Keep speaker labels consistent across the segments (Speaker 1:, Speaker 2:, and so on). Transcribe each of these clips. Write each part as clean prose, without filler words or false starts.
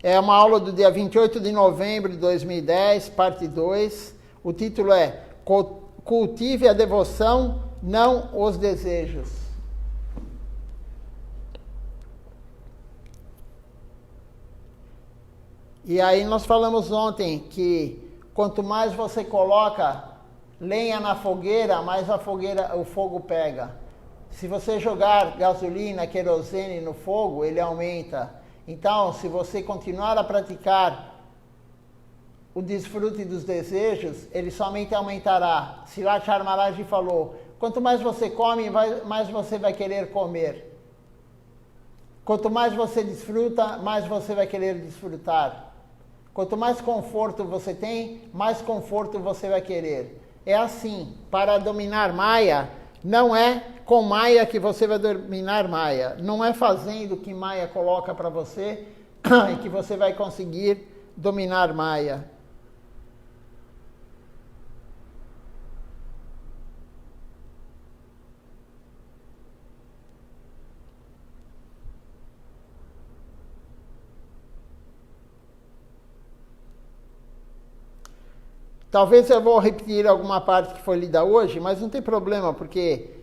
Speaker 1: É uma aula do dia 28 de novembro de 2010, parte 2. O título é Cultive a devoção, não os desejos. E aí nós falamos ontem que quanto mais você coloca lenha na fogueira, mais o fogo pega. Se você jogar gasolina, querosene no fogo, ele aumenta. Então, se você continuar a praticar o desfrute dos desejos, ele somente aumentará. Silat Maharaj falou, quanto mais você come, mais você vai querer comer. Quanto mais você desfruta, mais você vai querer desfrutar. Quanto mais conforto você tem, mais conforto você vai querer. É assim, para dominar Maya, não é com Maya que você vai dominar Maya. Não é fazendo o que Maya coloca para você e que você vai conseguir dominar Maya. Talvez eu vou repetir alguma parte que foi lida hoje, mas não tem problema, porque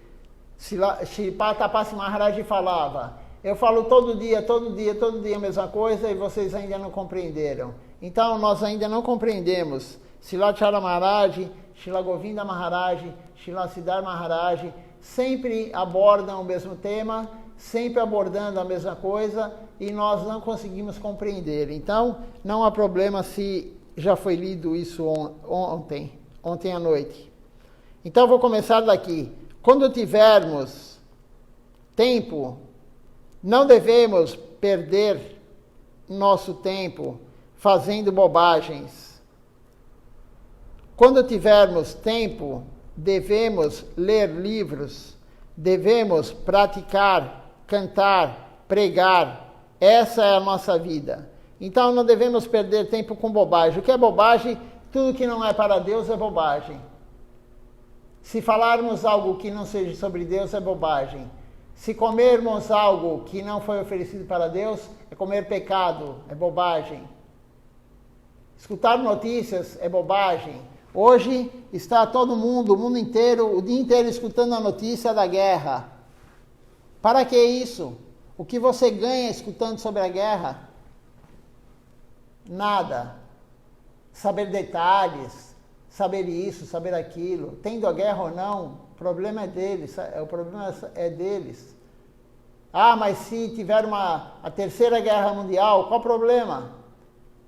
Speaker 1: Sripata Tapasi Maharaj falava, eu falo todo dia a mesma coisa e vocês ainda não compreenderam. Então, nós ainda não compreendemos. Silachara Maharaj, Shila Govinda Maharaj, Shila Siddhar Maharaj, sempre abordam o mesmo tema, sempre abordando a mesma coisa, e nós não conseguimos compreender. Então, não há problema se já foi lido isso ontem à noite. Então, vou começar daqui. Quando tivermos tempo, não devemos perder nosso tempo fazendo bobagens. Quando tivermos tempo, devemos ler livros, devemos praticar, cantar, pregar. Essa é a nossa vida. Então não devemos perder tempo com bobagem. O que é bobagem? Tudo que não é para Deus é bobagem. Se falarmos algo que não seja sobre Deus, é bobagem. Se comermos algo que não foi oferecido para Deus, é comer pecado, é bobagem. Escutar notícias é bobagem. Hoje está todo mundo, o mundo inteiro, o dia inteiro escutando a notícia da guerra. Para que isso? O que você ganha escutando sobre a guerra? Nada. Saber detalhes, saber isso, saber aquilo, tendo a guerra ou não, o problema é deles, o problema é deles. Ah, mas se tiver a terceira guerra mundial, qual o problema?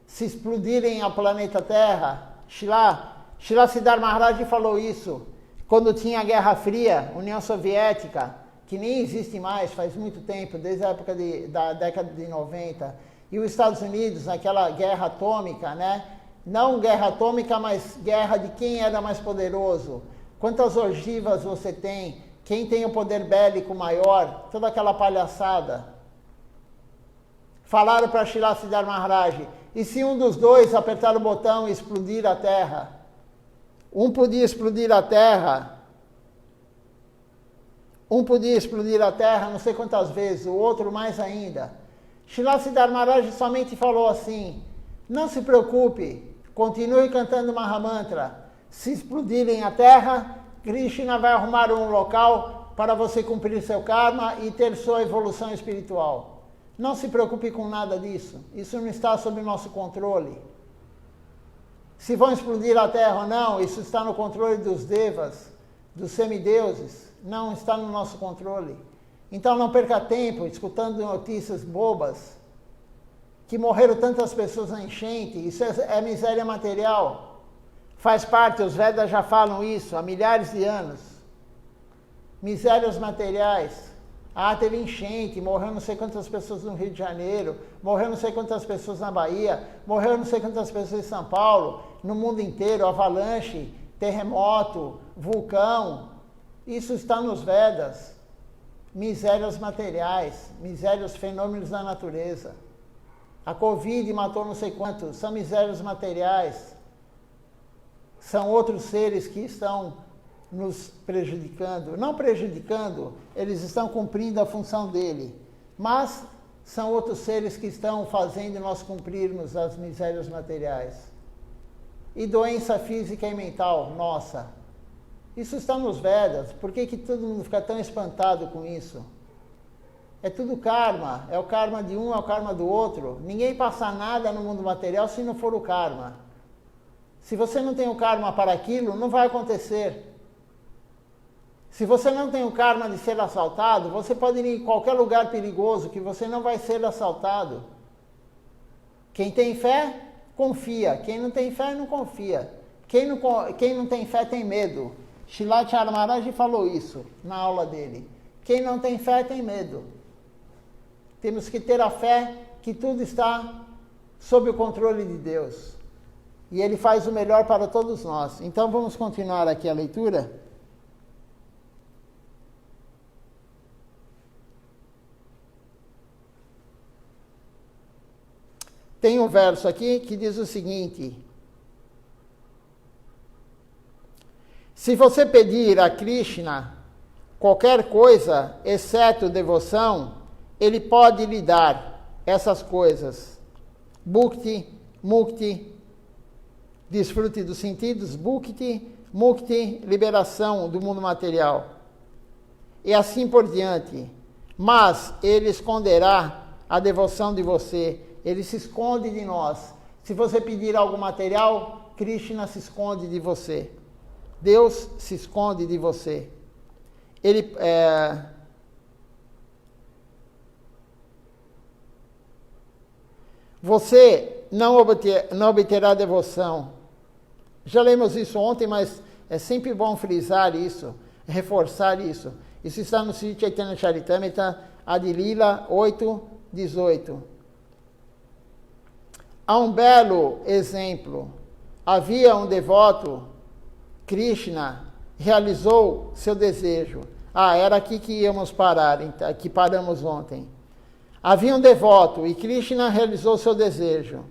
Speaker 1: Se explodirem o planeta Terra, Shila Siddhar Maharaj falou isso, quando tinha a Guerra Fria, União Soviética, que nem existe mais, faz muito tempo, desde a época da década de 90, e os Estados Unidos, naquela guerra atômica, né? Não guerra atômica, mas guerra de quem era mais poderoso. Quantas ogivas você tem? Quem tem o poder bélico maior? Toda aquela palhaçada. Falaram para Shila Siddhar Maharaj, e se um dos dois apertar o botão e explodir a Terra? Um podia explodir a Terra não sei quantas vezes, o outro mais ainda. Shila Siddhar Maharaj somente falou assim, não se preocupe, continue cantando Mahamantra. Se explodirem a Terra, Krishna vai arrumar um local para você cumprir seu karma e ter sua evolução espiritual. Não se preocupe com nada disso, isso não está sob nosso controle. Se vão explodir a Terra ou não, isso está no controle dos devas, dos semideuses, não está no nosso controle. Então não perca tempo escutando notícias bobas, que morreram tantas pessoas na enchente, isso é miséria material. Faz parte, os Vedas já falam isso há milhares de anos. Misérias materiais. Ah, teve enchente, morreu não sei quantas pessoas no Rio de Janeiro, morreu não sei quantas pessoas na Bahia, morreu não sei quantas pessoas em São Paulo, no mundo inteiro, avalanche, terremoto, vulcão. Isso está nos Vedas. Misérias materiais, misérias, fenômenos da natureza. A Covid matou não sei quantos, são misérias materiais. São outros seres que estão nos prejudicando. Não prejudicando, eles estão cumprindo a função dele. Mas são outros seres que estão fazendo nós cumprirmos as misérias materiais. E doença física e mental, nossa. Isso está nos Vedas. Por que todo mundo fica tão espantado com isso? É tudo karma. É o karma de um, é o karma do outro. Ninguém passa nada no mundo material se não for o karma. Se você não tem o karma para aquilo, não vai acontecer. Se você não tem o karma de ser assaltado, você pode ir em qualquer lugar perigoso que você não vai ser assaltado. Quem tem fé, confia. Quem não tem fé, não confia. Quem não tem fé, tem medo. Srila Maharaj falou isso na aula dele. Quem não tem fé, tem medo. Temos que ter a fé que tudo está sob o controle de Deus. E Ele faz o melhor para todos nós. Então vamos continuar aqui a leitura. Tem um verso aqui que diz o seguinte: se você pedir a Krishna qualquer coisa, exceto devoção, ele pode lhe dar essas coisas. Bhukti, mukti, desfrute dos sentidos, bhukti, mukti, liberação do mundo material. E assim por diante. Mas ele esconderá a devoção de você. Ele se esconde de nós. Se você pedir algo material, Krishna se esconde de você. Deus se esconde de você. Você não obterá devoção. Já lemos isso ontem, mas é sempre bom frisar isso, reforçar isso. Isso está no Sri Chaitanya Charitamrita, Adilila 8:18. Há um belo exemplo. Havia um devoto, Krishna, realizou seu desejo. Era aqui que íamos parar, que paramos ontem. Havia um devoto e Krishna realizou seu desejo.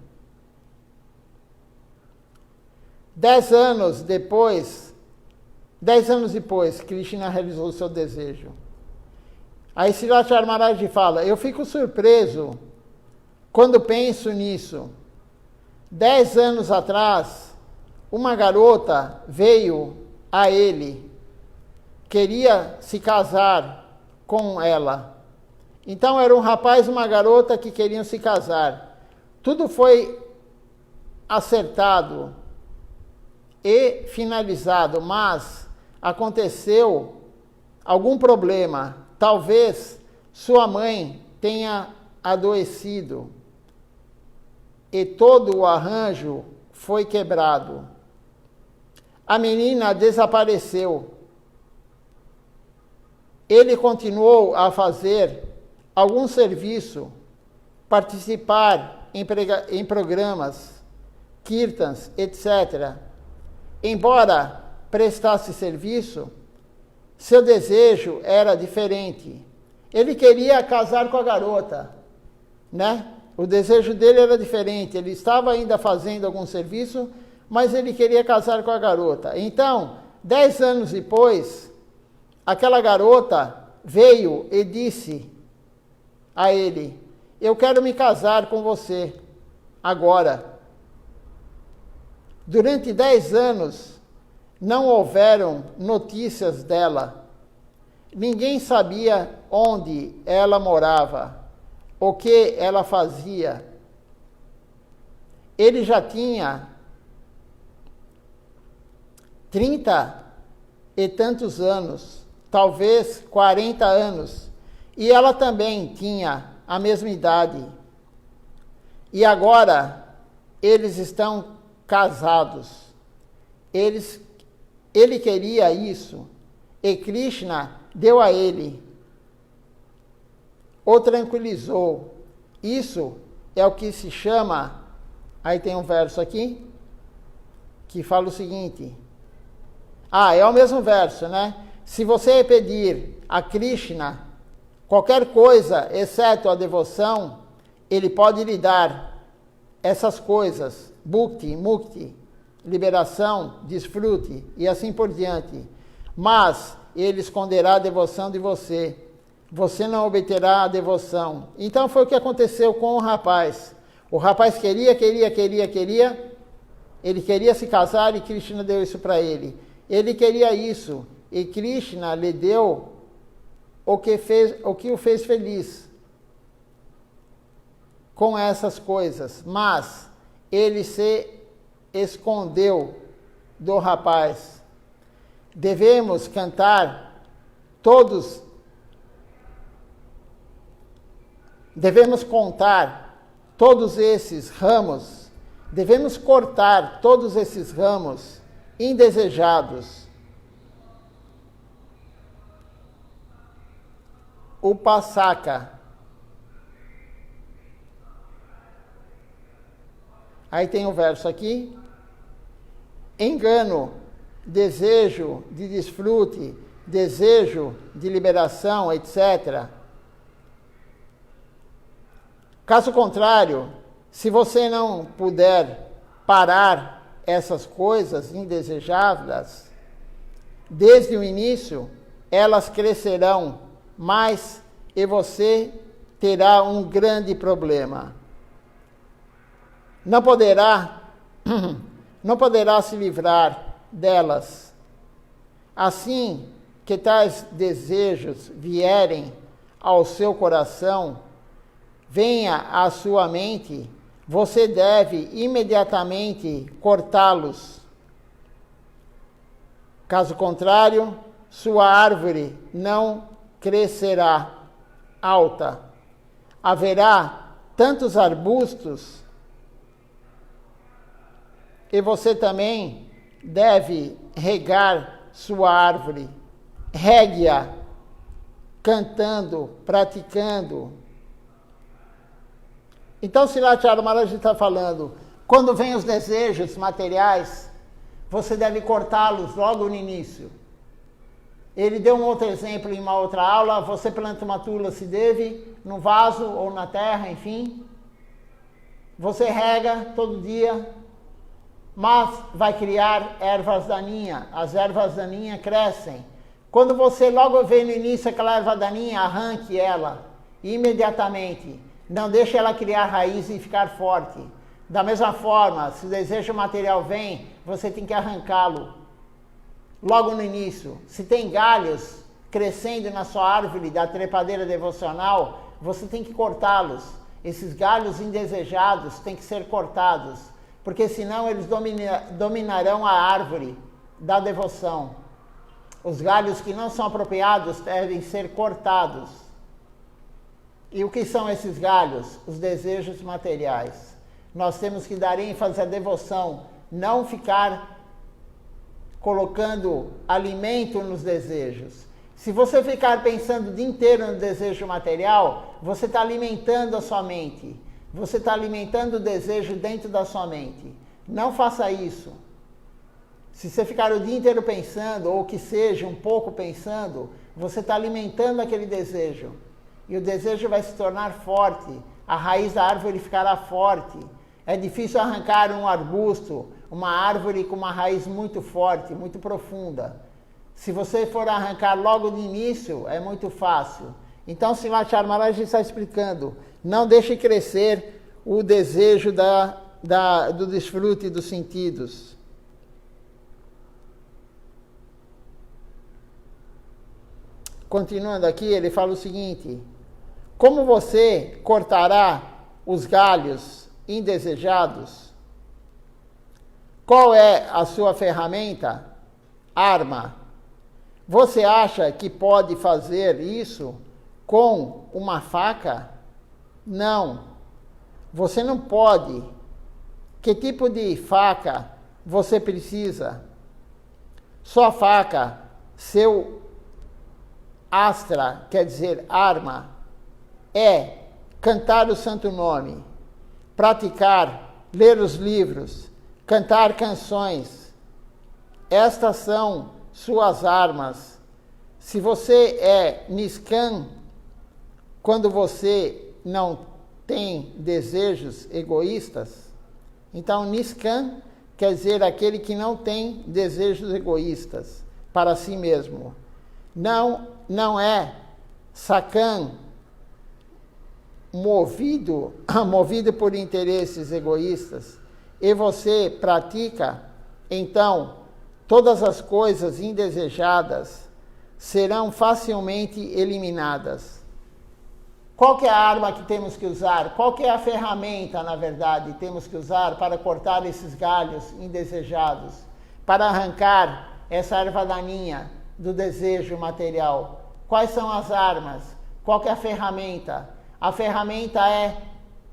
Speaker 1: 10 anos depois, Krishna realizou seu desejo. Aí Srila Maharaj fala, eu fico surpreso quando penso nisso. 10 anos atrás, uma garota veio a ele, queria se casar com ela. Então era um rapaz e uma garota que queriam se casar. Tudo foi acertado e finalizado, mas aconteceu algum problema. Talvez sua mãe tenha adoecido e todo o arranjo foi quebrado. A menina desapareceu. Ele continuou a fazer algum serviço, participar em programas, kirtans, etc. Embora prestasse serviço, seu desejo era diferente. Ele queria casar com a garota, né? O desejo dele era diferente. Ele estava ainda fazendo algum serviço, mas ele queria casar com a garota. Então, 10 anos depois, aquela garota veio e disse a ele, eu quero me casar com você agora. Durante 10 anos, não houveram notícias dela. Ninguém sabia onde ela morava, o que ela fazia. Ele já tinha 30 e tantos anos, talvez 40 anos, e ela também tinha a mesma idade. E agora eles estão casados. Ele queria isso, e Krishna deu a ele, o tranquilizou. Isso é o que se chama, aí tem um verso aqui, que fala o seguinte, é o mesmo verso, né? Se você pedir a Krishna qualquer coisa, exceto a devoção, ele pode lhe dar essas coisas, bhukti, mukti, liberação, desfrute, e assim por diante. Mas ele esconderá a devoção de você. você não obterá a devoção. Então foi o que aconteceu com o rapaz. O rapaz queria. Ele queria se casar e Krishna deu isso para ele. Ele queria isso e Krishna lhe deu o que o fez feliz com essas coisas. Mas ele se escondeu do rapaz. Devemos cantar todos. Devemos contar todos esses ramos. Devemos cortar todos esses ramos indesejados. O Pasaka. Aí tem o verso aqui. Engano, desejo de desfrute, desejo de liberação, etc. Caso contrário, se você não puder parar essas coisas indesejáveis, desde o início, elas crescerão mais e você terá um grande problema. Não poderá se livrar delas. Assim que tais desejos vierem ao seu coração, venha à sua mente, você deve imediatamente cortá-los. Caso contrário, sua árvore não crescerá alta. Haverá tantos arbustos e você também deve regar sua árvore. Regue-a, cantando, praticando. Então, Srilacharya Maharaj está falando, quando vem os desejos materiais, você deve cortá-los logo no início. Ele deu um outro exemplo em uma outra aula, você planta uma tula se deve, no vaso ou na terra, enfim. Você rega todo dia, mas vai criar ervas daninhas. As ervas daninhas crescem. Quando você logo vê no início aquela erva daninha, arranque ela imediatamente. Não deixe ela criar raiz e ficar forte. Da mesma forma, se o desejo material vem, você tem que arrancá-lo logo no início. Se tem galhos crescendo na sua árvore da trepadeira devocional, você tem que cortá-los. Esses galhos indesejados têm que ser cortados, porque senão eles dominarão a árvore da devoção. Os galhos que não são apropriados devem ser cortados. E o que são esses galhos? Os desejos materiais. Nós temos que dar ênfase à devoção, não ficar colocando alimento nos desejos. Se você ficar pensando o dia inteiro no desejo material, você está alimentando a sua mente. Você está alimentando o desejo dentro da sua mente. Não faça isso. Se você ficar o dia inteiro pensando, ou que seja um pouco pensando, você está alimentando aquele desejo. E o desejo vai se tornar forte. A raiz da árvore ficará forte. É difícil arrancar um arbusto, uma árvore com uma raiz muito forte, muito profunda. Se você for arrancar logo no início, é muito fácil. Então, Srilacharya Maharaj está explicando, não deixe crescer o desejo do desfrute dos sentidos. Continuando aqui, ele fala o seguinte, como você cortará os galhos indesejados? Qual é a sua ferramenta? Arma. Você acha que pode fazer isso com uma faca? Não. Você não pode. Que tipo de faca você precisa? Sua faca, seu astra, quer dizer arma, é cantar o santo nome, praticar, ler os livros, cantar canções. Estas são suas armas. Se você é Niskam, quando você não tem desejos egoístas, então Niskam quer dizer aquele que não tem desejos egoístas para si mesmo. Não é Sacan, movido por interesses egoístas, e você pratica, então todas as coisas indesejadas serão facilmente eliminadas. Qual que é a arma que temos que usar? Qual que é a ferramenta, na verdade, que temos que usar para cortar esses galhos indesejados? Para arrancar essa erva daninha do desejo material? Quais são as armas? Qual que é a ferramenta? A ferramenta é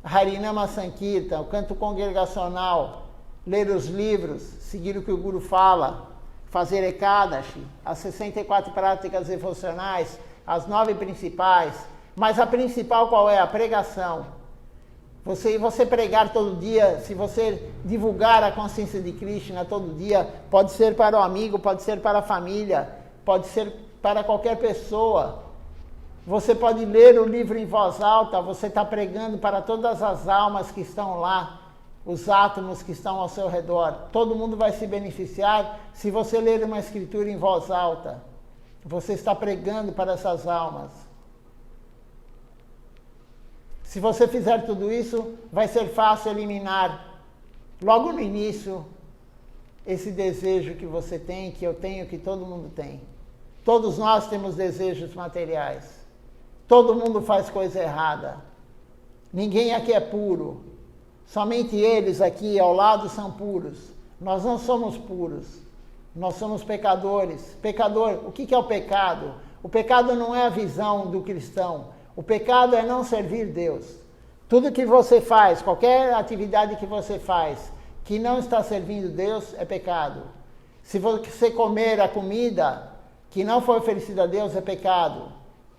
Speaker 1: Harinama Sankirtan, o canto congregacional, ler os livros, seguir o que o Guru fala, fazer Ekadashi, as 64 práticas devocionais, as 9 principais. Mas a principal qual é? A pregação. Você pregar todo dia, se você divulgar a consciência de Krishna todo dia, pode ser para o amigo, pode ser para a família, pode ser para qualquer pessoa. Você pode ler o livro em voz alta, você está pregando para todas as almas que estão lá, os átomos que estão ao seu redor. Todo mundo vai se beneficiar se você ler uma escritura em voz alta. Você está pregando para essas almas. Se você fizer tudo isso, vai ser fácil eliminar, logo no início, esse desejo que você tem, que eu tenho, que todo mundo tem. Todos nós temos desejos materiais. Todo mundo faz coisa errada. Ninguém aqui é puro. Somente eles aqui ao lado são puros. Nós não somos puros. Nós somos pecadores. Pecador, o que é o pecado? O pecado não é a visão do cristão. O pecado é não servir Deus. Tudo que você faz, qualquer atividade que você faz, que não está servindo Deus, é pecado. Se você comer a comida que não foi oferecida a Deus, é pecado.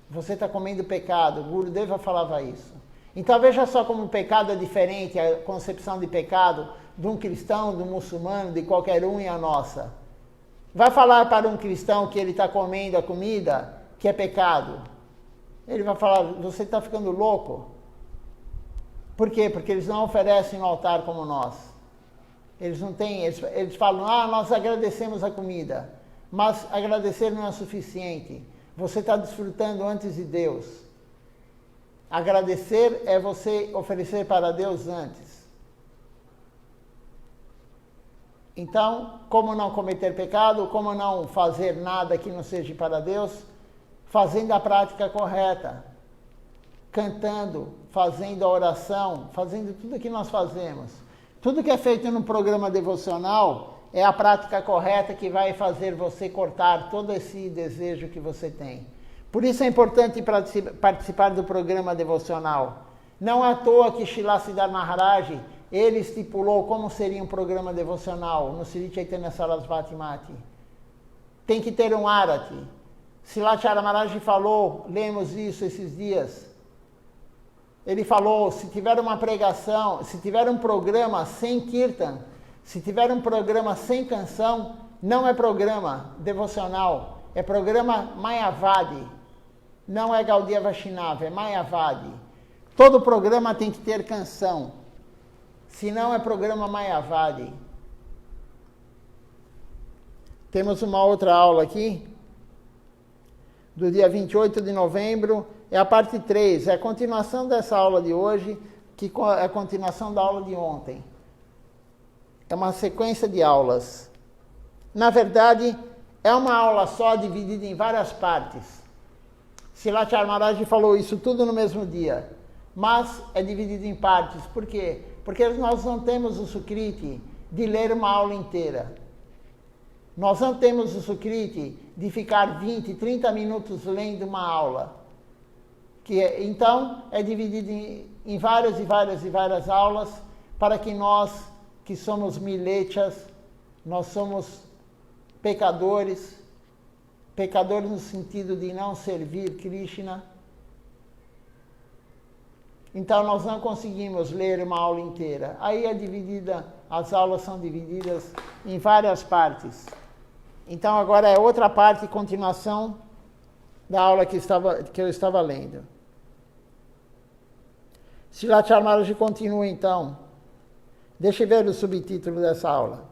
Speaker 1: Você está comendo pecado. O Gurudeva falava isso. Então veja só como o pecado é diferente, a concepção de pecado de um cristão, de um muçulmano, de qualquer um e a nossa. Vai falar para um cristão que ele está comendo a comida que é pecado. Ele vai falar, você está ficando louco? Por quê? Porque eles não oferecem no altar como nós. Eles não têm, eles falam, nós agradecemos a comida. Mas agradecer não é suficiente. Você está desfrutando antes de Deus. Agradecer é você oferecer para Deus antes. Então, como não cometer pecado, como não fazer nada que não seja para Deus? Fazendo a prática correta, cantando, fazendo a oração, fazendo tudo que nós fazemos. Tudo que é feito num programa devocional é a prática correta que vai fazer você cortar todo esse desejo que você tem. Por isso é importante participar do programa devocional. Não é à toa que Srila Siddhar Maharaj, ele estipulou como seria um programa devocional no Sri Chaitanya Sarasvati Mati. Tem que ter um arati. Srila Chara Maharaj falou, lemos isso esses dias. Ele falou, se tiver uma pregação, se tiver um programa sem kirtan, se tiver um programa sem canção, não é programa devocional, é programa Mayavadi. Não é Gaudiya Vaishnava, é Mayavadi. Todo programa tem que ter canção, senão é programa Mayavadi. Temos uma outra aula aqui, do dia 28 de novembro, é a parte 3, é a continuação dessa aula de hoje, que é a continuação da aula de ontem. É uma sequência de aulas. Na verdade, é uma aula só, dividida em várias partes. Srila Chara Maharaj falou isso tudo no mesmo dia, mas é dividido em partes. Por quê? Porque nós não temos o sukriti de ler uma aula inteira. Nós não temos o sukriti de ficar 20, 30 minutos lendo uma aula. Então, é dividido em várias e várias e várias aulas, para que nós, que somos milechas, nós somos pecadores, pecadores no sentido de não servir Krishna. Então, nós não conseguimos ler uma aula inteira. Aí as aulas são divididas em várias partes. Então, agora é outra parte, continuação da aula que eu estava lendo. Srila Chara Maharaj continua, então. Deixa eu ver o subtítulo dessa aula.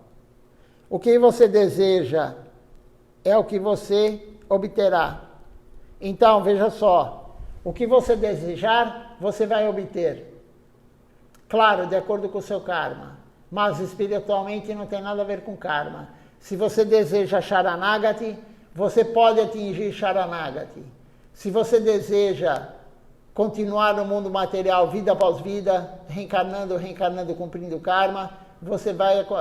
Speaker 1: O que você deseja é o que você obterá. Então, veja só. O que você desejar, você vai obter. Claro, de acordo com o seu karma. Mas espiritualmente não tem nada a ver com karma. Se você deseja Sharanagati, você pode atingir Sharanagati. Se você deseja continuar no mundo material, vida após vida, reencarnando, cumprindo karma,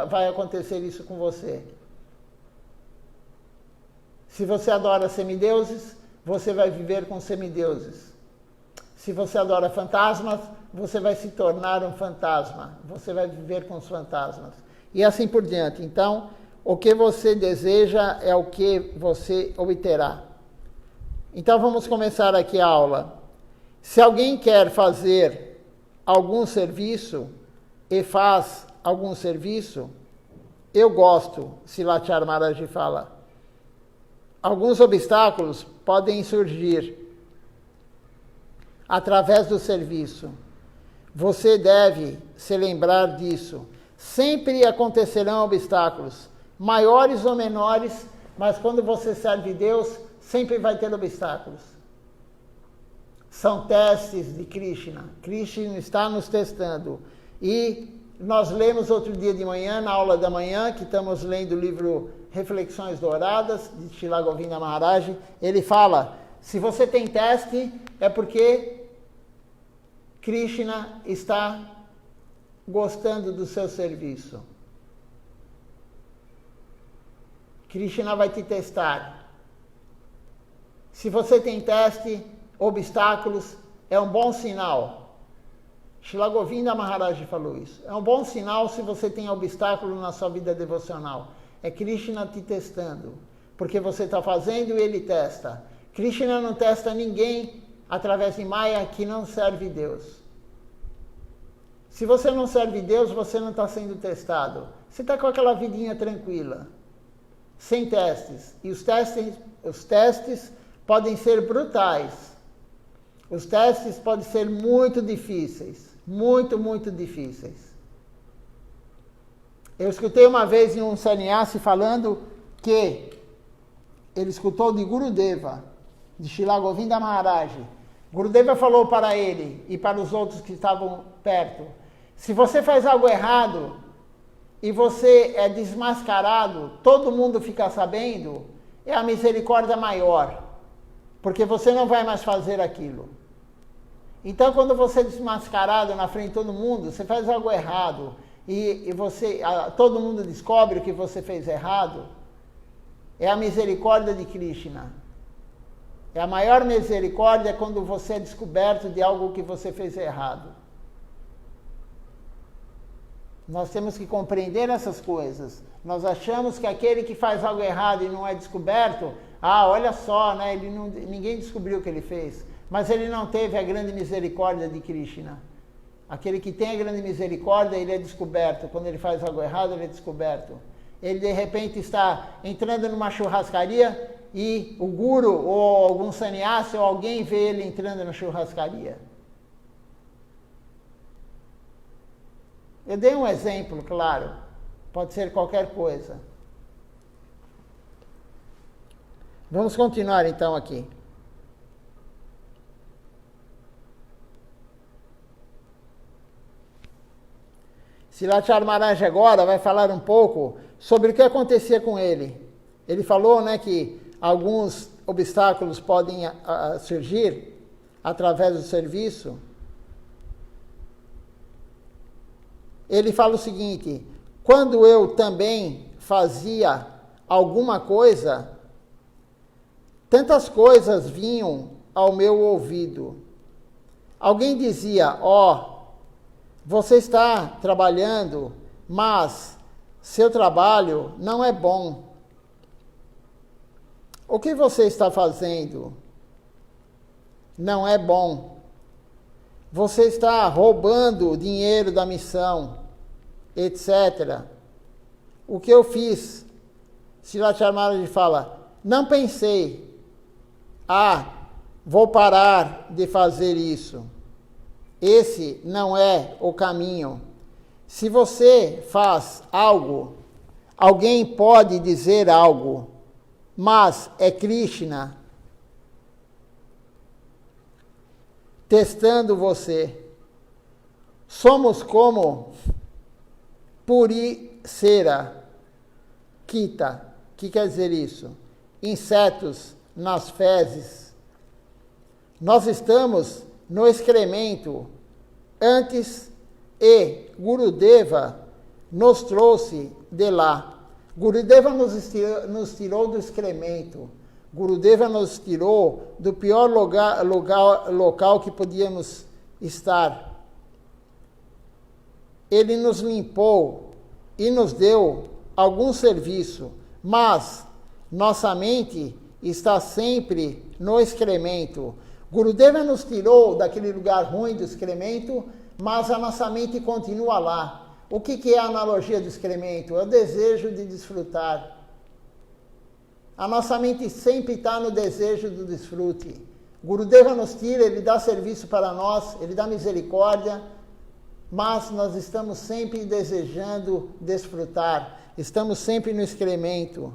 Speaker 1: vai acontecer isso com você. Se você adora semideuses, você vai viver com semideuses. Se você adora fantasmas, você vai se tornar um fantasma. Você vai viver com os fantasmas. E assim por diante. Então, o que você deseja é o que você obterá. Então, vamos começar aqui a aula. Se alguém quer fazer algum serviço e faz algum serviço, eu gosto, Silachar Maharaj fala. Alguns obstáculos podem surgir através do serviço. Você deve se lembrar disso. Sempre acontecerão obstáculos, maiores ou menores, mas quando você serve Deus, sempre vai ter obstáculos. São testes de Krishna. Krishna está nos testando. E nós lemos outro dia de manhã, na aula da manhã, que estamos lendo o livro Reflexões Douradas, de Srila Govinda Maharaj. Ele fala, se você tem teste, é porque Krishna está gostando do seu serviço. Krishna vai te testar. Se você tem teste, obstáculos, é um bom sinal. Srila Govinda Maharaj falou isso. É um bom sinal se você tem obstáculo na sua vida devocional. É Krishna te testando. Porque você está fazendo e ele testa. Krishna não testa ninguém através de Maya que não serve Deus. Se você não serve Deus, você não está sendo testado. Você está com aquela vidinha tranquila. Sem testes. E os testes podem ser brutais. Os testes podem ser muito difíceis. Muito, muito difíceis. Eu escutei uma vez em um sannyasi falando que ele escutou de Gurudeva, de Srila Govinda Maharaj. Gurudeva falou para ele e para os outros que estavam perto, se você faz algo errado e você é desmascarado, todo mundo fica sabendo, é a misericórdia maior, porque você não vai mais fazer aquilo. Então, quando você é desmascarado na frente de todo mundo, você faz algo errado e todo mundo descobre o que você fez errado, é a misericórdia de Krishna. É a maior misericórdia quando você é descoberto de algo que você fez errado. Nós temos que compreender essas coisas. Nós achamos que aquele que faz algo errado e não é descoberto, olha só, né? Ninguém descobriu o que ele fez. Mas ele não teve a grande misericórdia de Krishna. Aquele que tem a grande misericórdia, ele é descoberto. Quando ele faz algo errado, ele é descoberto. Ele, de repente, está entrando numa churrascaria e o guru, ou algum sannyasi, ou alguém vê ele entrando na churrascaria. Eu dei um exemplo, claro. Pode ser qualquer coisa. Vamos continuar, então, aqui. Silachar Maharaj agora vai falar um pouco sobre o que acontecia com ele. Ele falou, né, que alguns obstáculos podem surgir através do serviço. Ele fala o seguinte, quando eu também fazia alguma coisa, tantas coisas vinham ao meu ouvido. Alguém dizia, você está trabalhando, mas seu trabalho não é bom. O que você está fazendo não é bom. Você está roubando o dinheiro da missão, etc. O que eu fiz? Silachar Maharaj fala, não pensei, vou parar de fazer isso. Esse não é o caminho. Se você faz algo, alguém pode dizer algo, mas é Krishna. testando você. Somos como puricera, quita. O que quer dizer isso? Insetos nas fezes. Nós estamos no excremento antes e Gurudeva nos trouxe de lá. Gurudeva nos tirou do excremento. Gurudeva nos tirou do pior local que podíamos estar. Ele nos limpou e nos deu algum serviço, mas nossa mente está sempre no excremento. Gurudeva nos tirou daquele lugar ruim do excremento, mas a nossa mente continua lá. O que é a analogia do excremento? É o desejo de desfrutar. A nossa mente sempre está no desejo do desfrute. Gurudeva nos tira, ele dá serviço para nós, ele dá misericórdia, mas nós estamos sempre desejando desfrutar. Estamos sempre no excremento.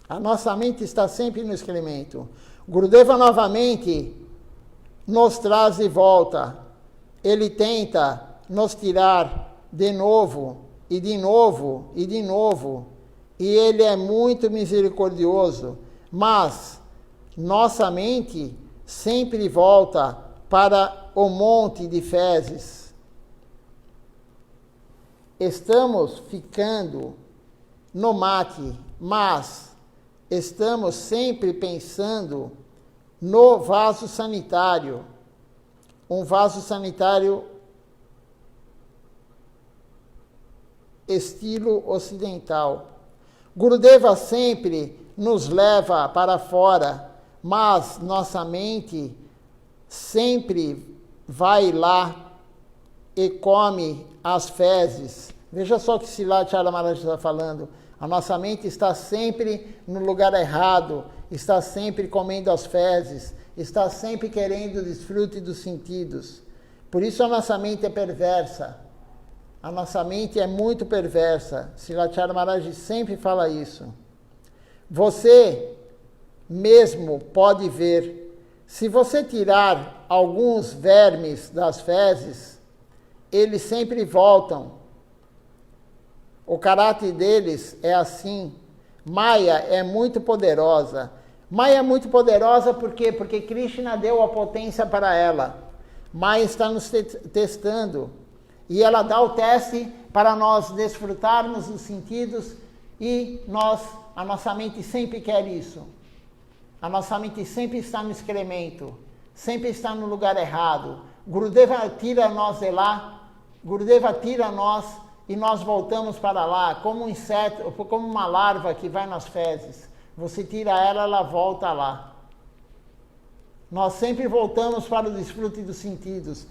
Speaker 1: A nossa mente está sempre no excremento. Gurudeva novamente nos traz de volta. Ele tenta nos tirar de novo, e de novo, e de novo. E ele é muito misericordioso. Mas nossa mente sempre volta para o monte de fezes. Estamos ficando no mate, mas estamos sempre pensando no vaso sanitário. Um vaso sanitário estilo ocidental. Gurudeva sempre nos leva para fora, mas nossa mente sempre vai lá e come as fezes. Veja só o que Srila Maharaj está falando. A nossa mente está sempre no lugar errado, está sempre comendo as fezes, está sempre querendo o desfrute dos sentidos. Por isso a nossa mente é perversa. A nossa mente é muito perversa. Srila Maharaj sempre fala isso. Você mesmo pode ver, se você tirar alguns vermes das fezes, eles sempre voltam. O caráter deles é assim. Maya é muito poderosa. Maya é muito poderosa por quê? Porque Krishna deu a potência para ela. Maya está nos testando. E ela dá o teste para nós desfrutarmos dos sentidos e a nossa mente sempre quer isso. A nossa mente sempre está no excremento, sempre está no lugar errado. Gurudeva tira nós de lá, Gurudeva tira nós e nós voltamos para lá, como um inseto, como uma larva que vai nas fezes. Você tira ela, ela volta lá. Nós sempre voltamos para o desfrute dos sentidos.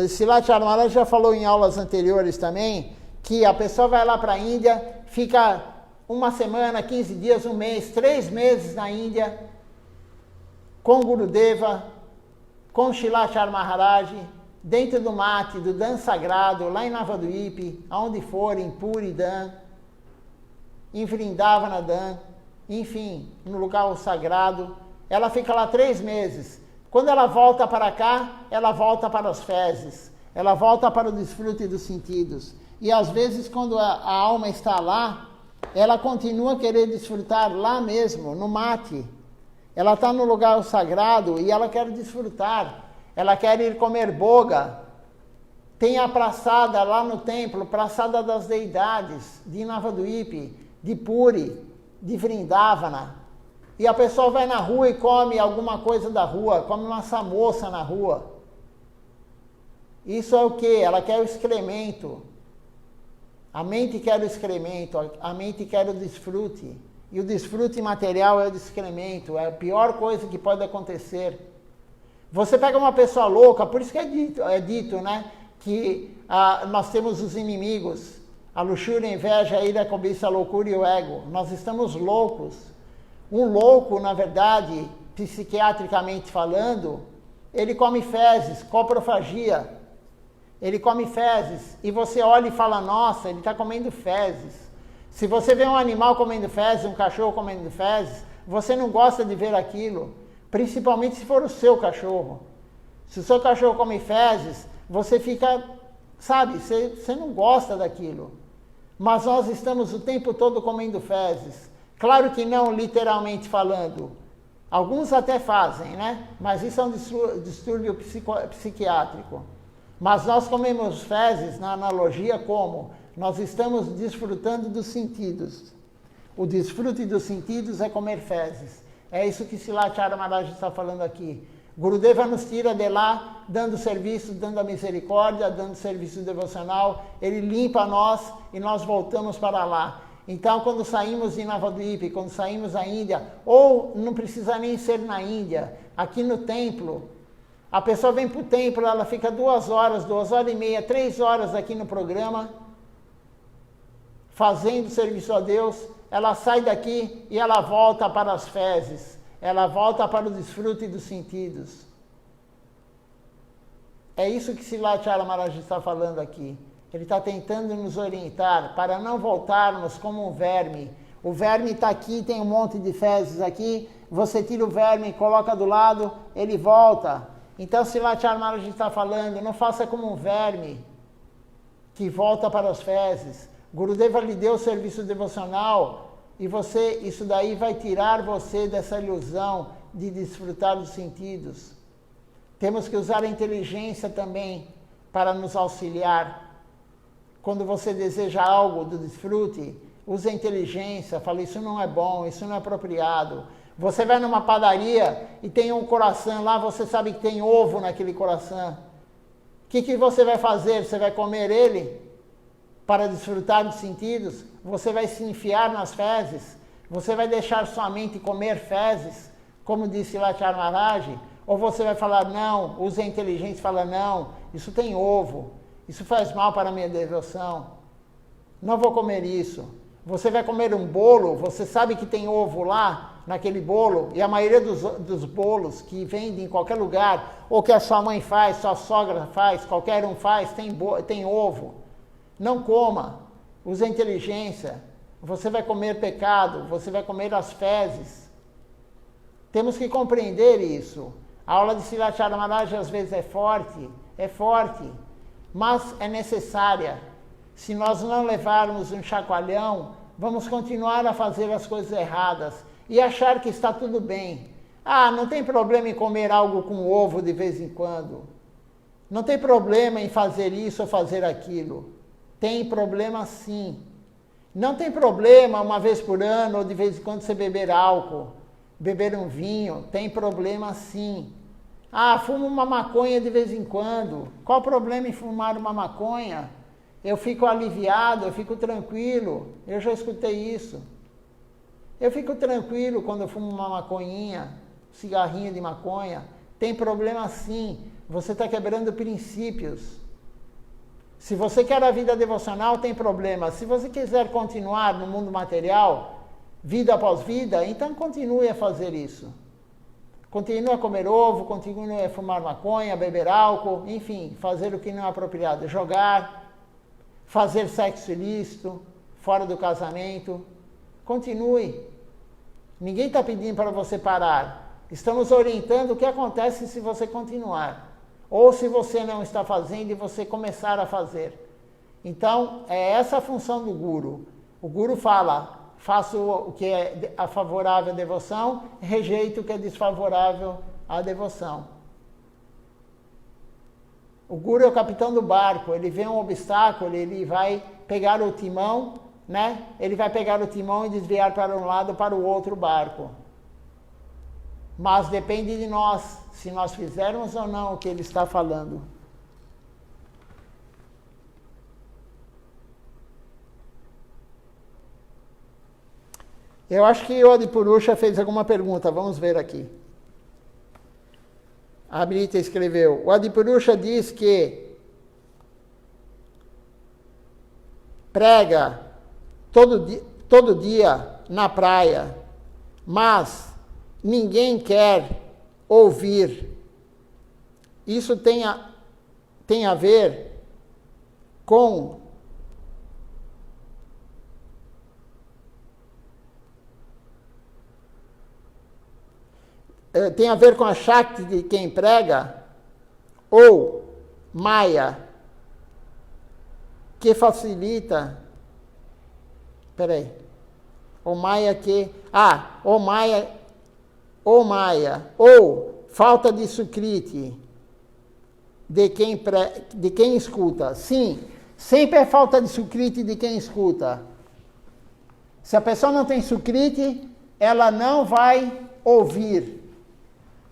Speaker 1: Srila Maharaj já falou em aulas anteriores também, que a pessoa vai lá para a Índia, fica uma semana, 15 dias, um mês, 3 meses na Índia, com Gurudeva, com Srila Maharaj, dentro do mate, do Dan sagrado, lá em Navadvip, aonde for, em Puri Dan, em Vrindavana Dan, enfim, no lugar sagrado. Ela fica lá 3 meses. Quando ela volta para cá, ela volta para as fezes, ela volta para o desfrute dos sentidos. E às vezes, quando a alma está lá, ela continua a querer desfrutar lá mesmo, no mate. Ela está no lugar sagrado e ela quer desfrutar. Ela quer ir comer boga. Tem a praçada lá no templo, praçada das deidades, de Navadvip, de Puri, de Vrindavana. E a pessoa vai na rua e come alguma coisa da rua, come uma samoça na rua. Isso é o quê? Ela quer o excremento. A mente quer o excremento, a mente quer o desfrute. E o desfrute material é o excremento, é a pior coisa que pode acontecer. Você pega uma pessoa louca, por isso que é dito, né, que nós temos os inimigos, a luxúria, a inveja, a ira, a cobiça, a loucura e o ego. Nós estamos loucos. Um louco, na verdade, psiquiatricamente falando, ele come fezes, coprofagia. ele come fezes, e você olha e fala, nossa, ele está comendo fezes. Se você vê um animal comendo fezes, um cachorro comendo fezes, você não gosta de ver aquilo, principalmente se for o seu cachorro. Se o seu cachorro come fezes, você fica, sabe, você não gosta daquilo. Mas nós estamos o tempo todo comendo fezes. Claro que não literalmente falando. Alguns até fazem, né? Mas isso é um distúrbio psiquiátrico. Mas nós comemos fezes, na analogia, como? Nós estamos desfrutando dos sentidos. O desfrute dos sentidos é comer fezes. É isso que Silathyara Maharaj está falando aqui. Gurudeva nos tira de lá, dando serviço, dando a misericórdia, dando serviço devocional. Ele limpa nós e nós voltamos para lá. Então, quando saímos de Navadvipa, quando saímos da Índia, ou não precisa nem ser na Índia, aqui no templo, a pessoa vem para o templo, ela fica 2 horas, 2h30, 3 horas aqui no programa, fazendo serviço a Deus, ela sai daqui e ela volta para as fezes, ela volta para o desfrute dos sentidos. É isso que Silathyara Maharaj está falando aqui. Ele está tentando nos orientar para não voltarmos como um verme. O verme está aqui, tem um monte de fezes aqui, você tira o verme e coloca do lado, ele volta. Então Silathyara Maharaj está falando, não faça como um verme que volta para as fezes. Gurudeva lhe deu o serviço devocional e você, isso daí vai tirar você dessa ilusão de desfrutar dos sentidos. Temos que usar a inteligência também para nos auxiliar. Quando você deseja algo do desfrute, use a inteligência, fala, isso não é bom, isso não é apropriado. Você vai numa padaria e tem um croissant lá, você sabe que tem ovo naquele croissant. O que você vai fazer? Você vai comer ele para desfrutar dos sentidos? Você vai se enfiar nas fezes? Você vai deixar sua mente comer fezes, como disse Silathyara Maharaj? Ou você vai falar, não, use a inteligência e fala, não, isso tem ovo, isso faz mal para a minha devoção, não vou comer isso. Você vai comer um bolo, você sabe que tem ovo lá, naquele bolo, e a maioria dos bolos que vendem em qualquer lugar, ou que a sua mãe faz, sua sogra faz, qualquer um faz, tem ovo. Não coma, use a inteligência, você vai comer pecado, você vai comer as fezes. Temos que compreender isso. A aula de Silathyara Maharaj às vezes é forte, mas é necessária. Se nós não levarmos um chacoalhão, vamos continuar a fazer as coisas erradas e achar que está tudo bem. Ah, não tem problema em comer algo com ovo de vez em quando. Não tem problema em fazer isso ou fazer aquilo. Tem problema sim. Não tem problema uma vez por ano ou de vez em quando você beber álcool, beber um vinho. Tem problema sim. Ah, fumo uma maconha de vez em quando. Qual o problema em fumar uma maconha? Eu fico aliviado, eu fico tranquilo. Eu já escutei isso. Eu fico tranquilo quando eu fumo uma maconhinha, cigarrinho de maconha. Tem problema sim. Você está quebrando princípios. Se você quer a vida devocional, tem problema. Se você quiser continuar no mundo material, vida após vida, então continue a fazer isso. Continue a comer ovo, continue a fumar maconha, beber álcool, enfim, fazer o que não é apropriado. Jogar, fazer sexo ilícito, fora do casamento. Continue. Ninguém está pedindo para você parar. Estamos orientando o que acontece se você continuar. Ou se você não está fazendo e você começar a fazer. Então, é essa a função do Guru. O Guru fala, faço o que é favorável à devoção, rejeito o que é desfavorável à devoção. O Guru é o capitão do barco, ele vê um obstáculo, ele vai pegar o timão, né? Ele vai pegar o timão e desviar para um lado ou para o outro barco. Mas depende de nós, se nós fizermos ou não o que ele está falando. Eu acho que o Adipurusha fez alguma pergunta, vamos ver aqui. A Brita escreveu, o Adipurusha diz que prega todo dia na praia, mas ninguém quer ouvir. Isso tem a ver com tem a ver com a Shakti de quem prega, ou Maya, que facilita, ou Maya que, ou Maya, ou falta de Sukriti de quem escuta. Sim, sempre é falta de Sukriti de quem escuta. Se a pessoa não tem Sukriti, ela não vai ouvir.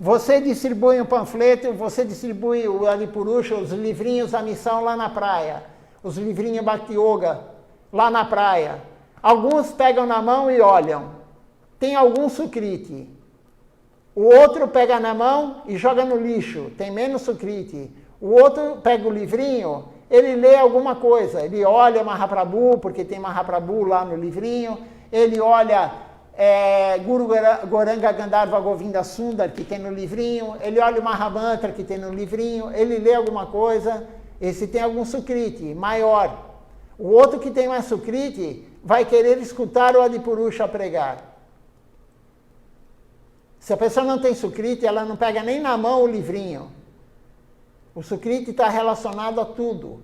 Speaker 1: Você distribui um panfleto, você distribui o Adipurusha, os livrinhos da missão lá na praia, os livrinhos Bhakti Yoga lá na praia. Alguns pegam na mão e olham. Tem algum Sukriti. O outro pega na mão e joga no lixo. Tem menos Sukriti. O outro pega o livrinho, ele lê alguma coisa. Ele olha Mahaprabhu, porque tem Mahaprabhu lá no livrinho. Ele olha Guru Gauranga Gandharva Govinda Sundar, que tem no livrinho. Ele olha o Mahamantra, que tem no livrinho. Ele lê alguma coisa. Esse tem algum Sukriti maior. O outro que tem mais Sukriti vai querer escutar o Adipurusha pregar. Se a pessoa não tem Sukriti, ela não pega nem na mão o livrinho. O Sukriti está relacionado a tudo.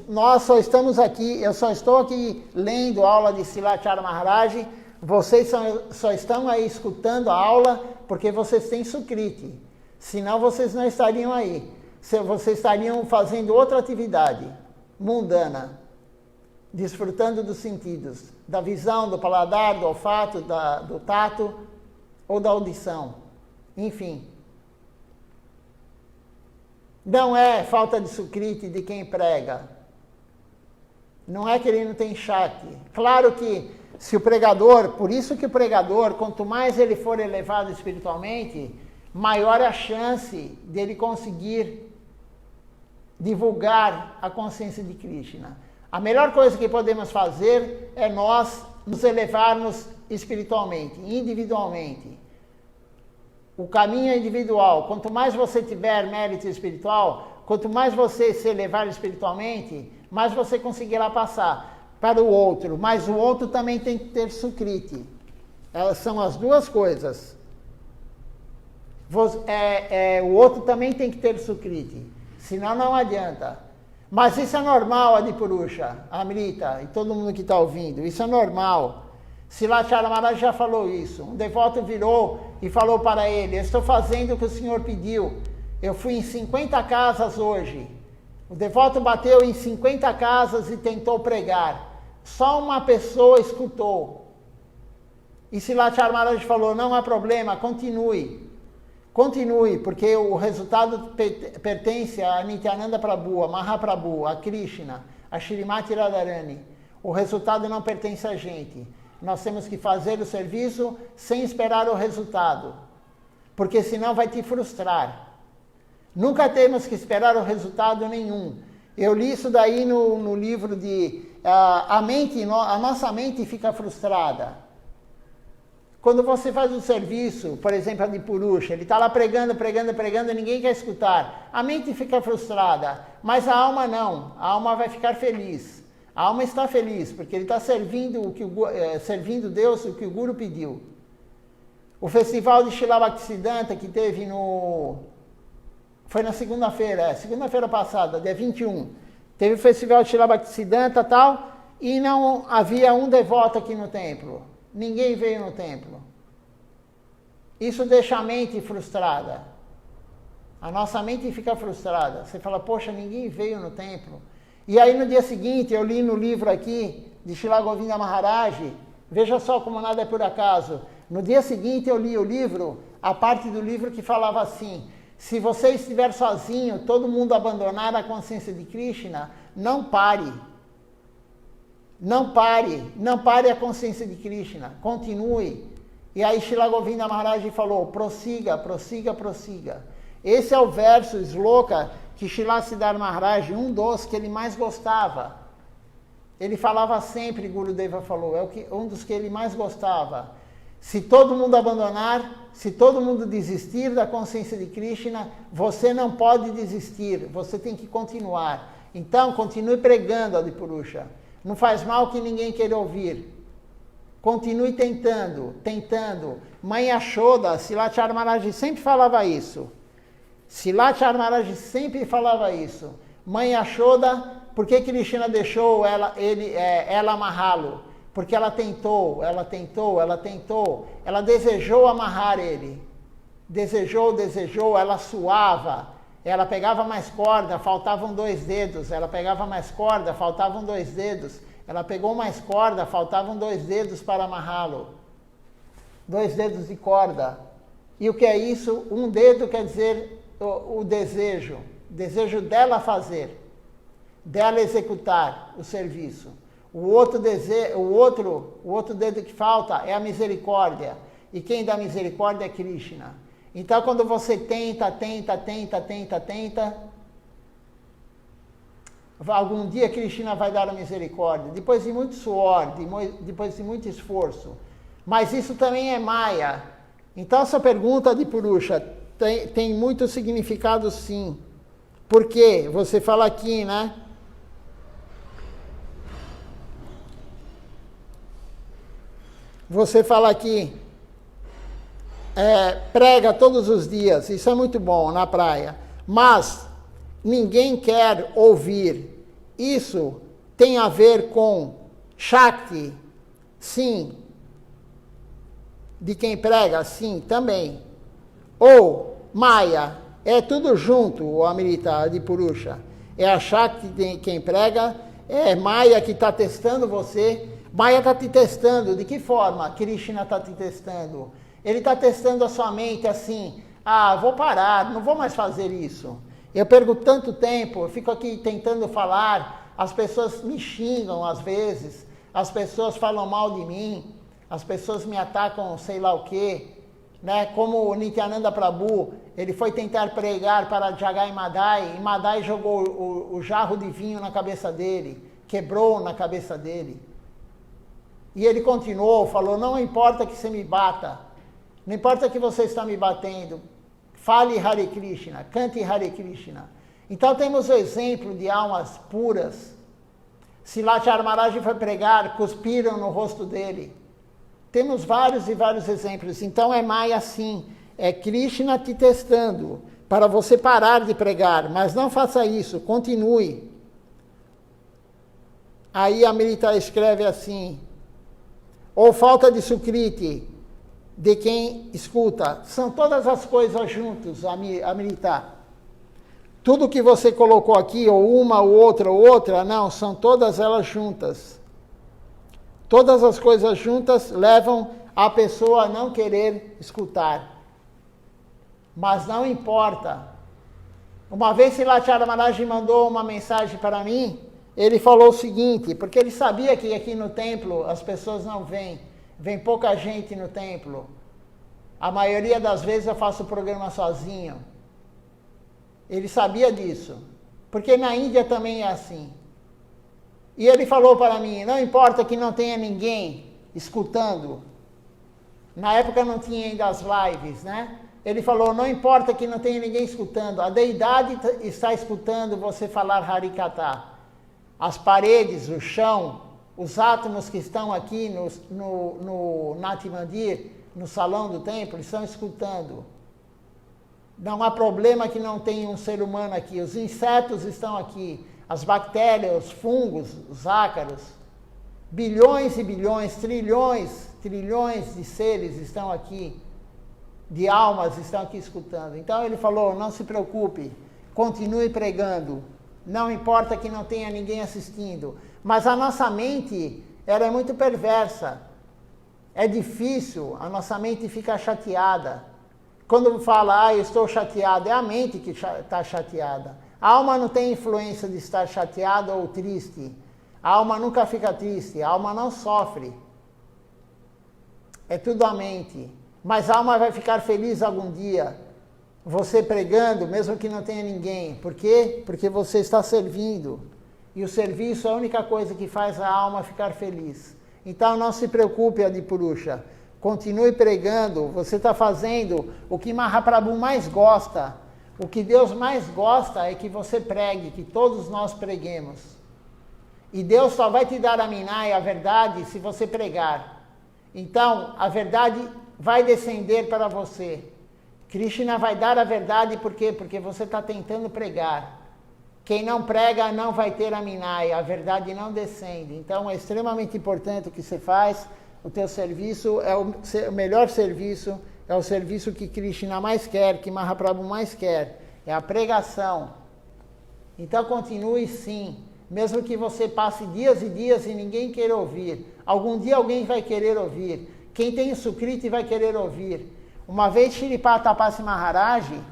Speaker 1: Nós só estamos aqui, eu só estou aqui lendo a aula de Silachara Maharaj, vocês só estão aí escutando a aula porque vocês têm Sukriti. Senão vocês não estariam aí. Vocês estariam fazendo outra atividade mundana, desfrutando dos sentidos, da visão, do paladar, do olfato, do tato ou da audição. Enfim. Não é falta de Sukriti de quem prega. Não é que ele não tem Shakti. Claro que se o pregador, por isso que o pregador, quanto mais ele for elevado espiritualmente, maior é a chance dele conseguir divulgar a consciência de Krishna. A melhor coisa que podemos fazer é nós nos elevarmos espiritualmente, individualmente. O caminho é individual. Quanto mais você tiver mérito espiritual, quanto mais você se elevar espiritualmente, mais você conseguirá passar para o outro. Mas o outro também tem que ter Sukriti. Elas são as duas coisas. O outro também tem que ter Sukriti. Senão não adianta. Mas isso é normal, Adipurusha, Amrita e todo mundo que está ouvindo. Isso é normal. Silachara Maharaj já falou isso. Um devoto virou e falou para ele: eu estou fazendo o que o senhor pediu. Eu fui em 50 casas hoje. O devoto bateu em 50 casas e tentou pregar. Só uma pessoa escutou. E Silachara Maharaj falou: não há problema, continue. Continue, porque o resultado pertence a Nityananda Prabhu, a Mahaprabhu, a Krishna, a Shrimati Radharani. O resultado não pertence a gente. Nós temos que fazer o serviço sem esperar o resultado, porque senão vai te frustrar. Nunca temos que esperar o resultado nenhum. Eu li isso daí no livro de a nossa mente fica frustrada. Quando você faz um serviço, por exemplo, a de Purusha, ele está lá pregando, ninguém quer escutar. A mente fica frustrada, mas a alma não. A alma vai ficar feliz. A alma está feliz, porque ele está servindo servindo Deus o que o Guru pediu. O festival de Srila Bhaktisiddhanta que teve foi na segunda-feira passada, dia 21. Teve o festival de Srila Bhaktisiddhanta e tal, e não havia um devoto aqui no templo. Ninguém veio no templo. Isso deixa a mente frustrada. A nossa mente fica frustrada. Você fala, poxa, ninguém veio no templo. E aí no dia seguinte, eu li no livro aqui, de Srila Govinda Maharaj, veja só como nada é por acaso. No dia seguinte eu li o livro, a parte do livro que falava assim: se você estiver sozinho, todo mundo abandonar a consciência de Krishna, não pare. Não pare a consciência de Krishna, continue. E aí Srila Govinda Maharaj falou, prossiga. Esse é o verso, Sloka, que Srila Siddhar Maharaj, um dos que ele mais gostava. Ele falava sempre, Gurudeva falou, um dos que ele mais gostava. Se todo mundo abandonar, se todo mundo desistir da consciência de Krishna, você não pode desistir, você tem que continuar. Então, continue pregando, Adipurusha. Não faz mal que ninguém queira ouvir. Continue tentando, tentando. Mãe Yashoda, Silatya Maharaj sempre falava isso. Silatya Maharaj sempre falava isso. Mãe Yashoda, por que Krishna deixou ela amarrá-lo? Porque ela tentou, ela tentou, ela tentou. Ela desejou amarrar ele. Desejou, ela suava. Ela pegava mais corda, faltavam 2 dedos. Ela pegava mais corda, faltavam 2 dedos. Ela pegou mais corda, faltavam 2 dedos para amarrá-lo. 2 dedos de corda. E o que é isso? Um dedo quer dizer o desejo. Desejo dela fazer. Dela executar o serviço. O outro dedo que falta é a misericórdia. E quem dá misericórdia é Krishna. Então, quando você tenta, algum dia Krishna vai dar a misericórdia. Depois de muito suor, depois de muito esforço. Mas isso também é Maya. Então, essa pergunta de Purusha tem muito significado, sim. Por quê? Você fala aqui, né? Você fala aqui, prega todos os dias, isso é muito bom na praia, mas ninguém quer ouvir. Isso tem a ver com Shakti, sim. De quem prega, sim, também. Ou Maya, é tudo junto, o Amrita de Purusha. É a Shakti de quem prega, é Maya que está testando você. Maya está te testando. De que forma Krishna está te testando? Ele está testando a sua mente assim, vou parar, não vou mais fazer isso. Eu perco tanto tempo, eu fico aqui tentando falar, as pessoas me xingam às vezes, as pessoas falam mal de mim, as pessoas me atacam sei lá o quê. Né? Como o Nityananda Prabhu, ele foi tentar pregar para Jagai Madai, e Madai jogou o jarro de vinho na cabeça dele, quebrou na cabeça dele. E ele continuou, falou, não importa que você me bata, não importa que você está me batendo, fale Hare Krishna, cante Hare Krishna. Então temos o exemplo de almas puras. Silatya Maharaj foi pregar, cuspiram no rosto dele. Temos vários e vários exemplos. Então é Maya assim, é Krishna te testando, para você parar de pregar, mas não faça isso, continue. Aí a Amrita escreve assim, ou falta de sukriti, de quem escuta. São todas as coisas juntas, Amrita. Tudo que você colocou aqui, ou uma, ou outra, não, são todas elas juntas. Todas as coisas juntas levam a pessoa a não querer escutar. Mas não importa. Uma vez Silatya Maharaj mandou uma mensagem para mim, ele falou o seguinte, porque ele sabia que aqui no templo as pessoas não vêm, vem pouca gente no templo. A maioria das vezes eu faço o programa sozinho. Ele sabia disso, porque na Índia também é assim. E ele falou para mim, não importa que não tenha ninguém escutando. Na época não tinha ainda as lives, né? Ele falou, não importa que não tenha ninguém escutando, a deidade está escutando você falar Harikatha. As paredes, o chão, os átomos que estão aqui no Nati Mandir, no salão do templo, estão escutando. Não há problema que não tenha um ser humano aqui, os insetos estão aqui. As bactérias, os fungos, os ácaros, bilhões e bilhões, trilhões de seres estão aqui, de almas estão aqui escutando. Então ele falou, não se preocupe, continue pregando, não importa que não tenha ninguém assistindo. Mas a nossa mente, ela é muito perversa, é difícil, a nossa mente fica chateada. Quando fala, eu estou chateado, é a mente que está chateada. A alma não tem influência de estar chateada ou triste. A alma nunca fica triste, a alma não sofre. É tudo a mente. Mas a alma vai ficar feliz algum dia. Você pregando, mesmo que não tenha ninguém. Por quê? Porque você está servindo. E o serviço é a única coisa que faz a alma ficar feliz. Então não se preocupe, Adipurusha. Continue pregando. Você está fazendo o que Mahaprabhu mais gosta. O que Deus mais gosta é que você pregue, que todos nós preguemos. E Deus só vai te dar a Minai, a verdade, se você pregar. Então, a verdade vai descender para você. Krishna vai dar a verdade, por quê? Porque você está tentando pregar. Quem não prega não vai ter a Minai, a verdade não descende. Então, é extremamente importante o que você faz. O teu serviço é o melhor serviço, é o serviço que Krishna mais quer, que Mahaprabhu mais quer. É a pregação. Então, continue sim. Mesmo que você passe dias e dias e ninguém queira ouvir. Algum dia alguém vai querer ouvir. Quem tem Sukriti vai querer ouvir. Uma vez Shripata Tapasi Maharaj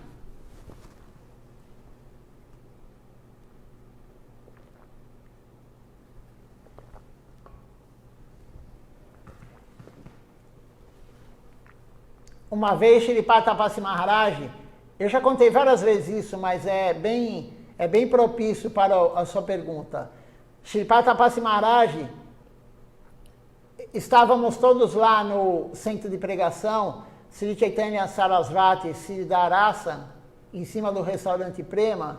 Speaker 1: eu já contei várias vezes isso, mas é bem propício para a sua pergunta. Shripata Tapasi Maharaj, estávamos todos lá no centro de pregação, Sri Chaitanya Sarasvati Siddharasa, em cima do restaurante Prema.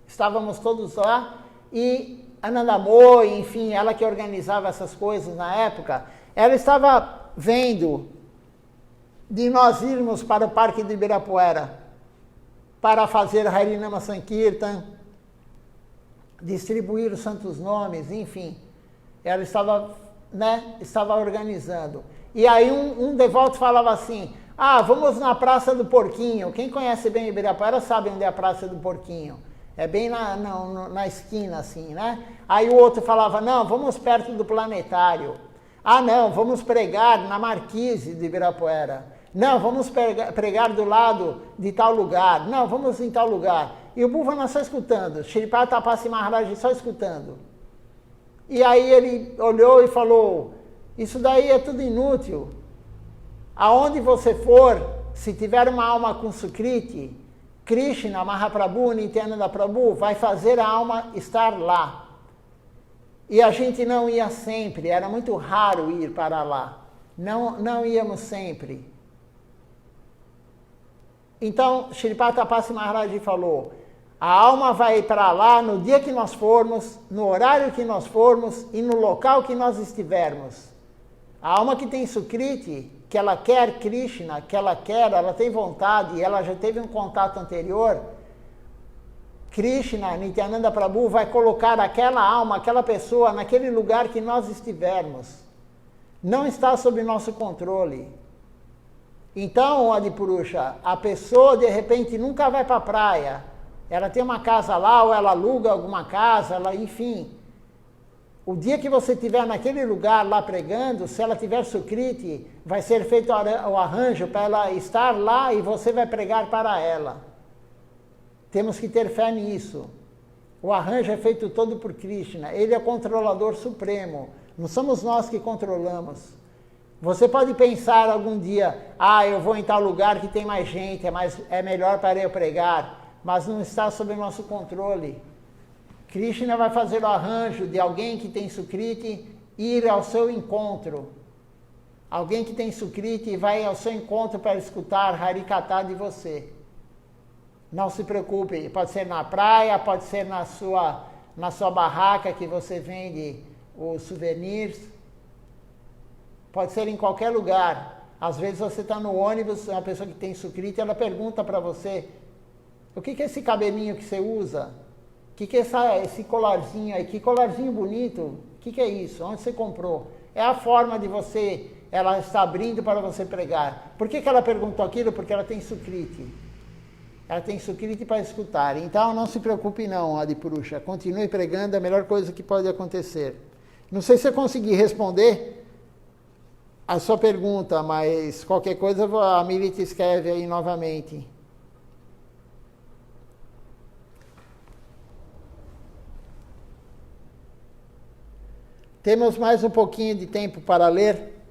Speaker 1: Estávamos todos lá e Anandamoi, enfim, ela que organizava essas coisas na época, ela estava vendo de nós irmos para o Parque de Ibirapuera para fazer Harinama Sankirtan, distribuir os santos nomes, enfim. Ela estava organizando. E aí um devoto falava assim, vamos na Praça do Porquinho. Quem conhece bem Ibirapuera sabe onde é a Praça do Porquinho. É bem na esquina, assim, né? Aí o outro falava, não, vamos perto do Planetário. Não, vamos pregar na Marquise de Ibirapuera. Não, vamos pregar do lado de tal lugar. Não, vamos em tal lugar. E o Bhuvana só escutando, Shripata Tapasi Maharaj só escutando. E aí ele olhou e falou, isso daí é tudo inútil. Aonde você for, se tiver uma alma com Sukriti, Krishna, Mahaprabhu, Nityananda Prabhu, vai fazer a alma estar lá. E a gente não ia sempre, era muito raro ir para lá. Não íamos sempre. Então, Shripata Tapasi Maharaj falou, a alma vai para lá no dia que nós formos, no horário que nós formos e no local que nós estivermos. A alma que tem Sukriti, que ela quer Krishna, que ela tem vontade, e ela já teve um contato anterior, Krishna, Nityananda Prabhu, vai colocar aquela alma, aquela pessoa, naquele lugar que nós estivermos. Não está sob nosso controle. Então, Adipurusha, a pessoa de repente nunca vai para a praia. Ela tem uma casa lá, ou ela aluga alguma casa, enfim. O dia que você estiver naquele lugar lá pregando, se ela tiver Sukriti, vai ser feito o arranjo para ela estar lá e você vai pregar para ela. Temos que ter fé nisso. O arranjo é feito todo por Krishna. Ele é o controlador supremo. Não somos nós que controlamos. Você pode pensar algum dia, eu vou em tal lugar que tem mais gente, é melhor para eu pregar, mas não está sob nosso controle. Krishna vai fazer o arranjo de alguém que tem Sukriti ir ao seu encontro. Alguém que tem Sukriti vai ao seu encontro para escutar Harikatha de você. Não se preocupe, pode ser na praia, pode ser na sua barraca que você vende os souvenirs. Pode ser em qualquer lugar. Às vezes você está no ônibus, uma pessoa que tem Sukriti, ela pergunta para você, o que é esse cabelinho que você usa? O que é esse colarzinho aí? Que colarzinho bonito? O que é isso? Onde você comprou? É a forma de você, ela está abrindo para você pregar. Por que ela perguntou aquilo? Porque ela tem Sukriti. Ela tem Sukriti para escutar. Então não se preocupe não, Adipurusha. Continue pregando, é a melhor coisa que pode acontecer. Não sei se eu consegui responder a sua pergunta, mas qualquer coisa a Milita escreve aí novamente. Temos mais um pouquinho de tempo para ler.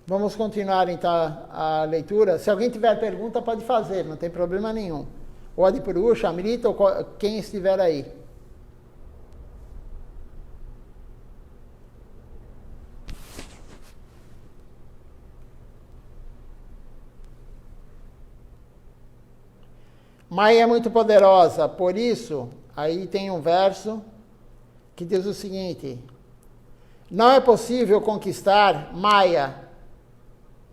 Speaker 1: Vamos continuar então a leitura. Se alguém tiver pergunta, pode fazer, não tem problema nenhum. O Adipurusha, a Milita, ou quem estiver aí. Maya é muito poderosa, por isso, aí tem um verso que diz o seguinte: não é possível conquistar Maya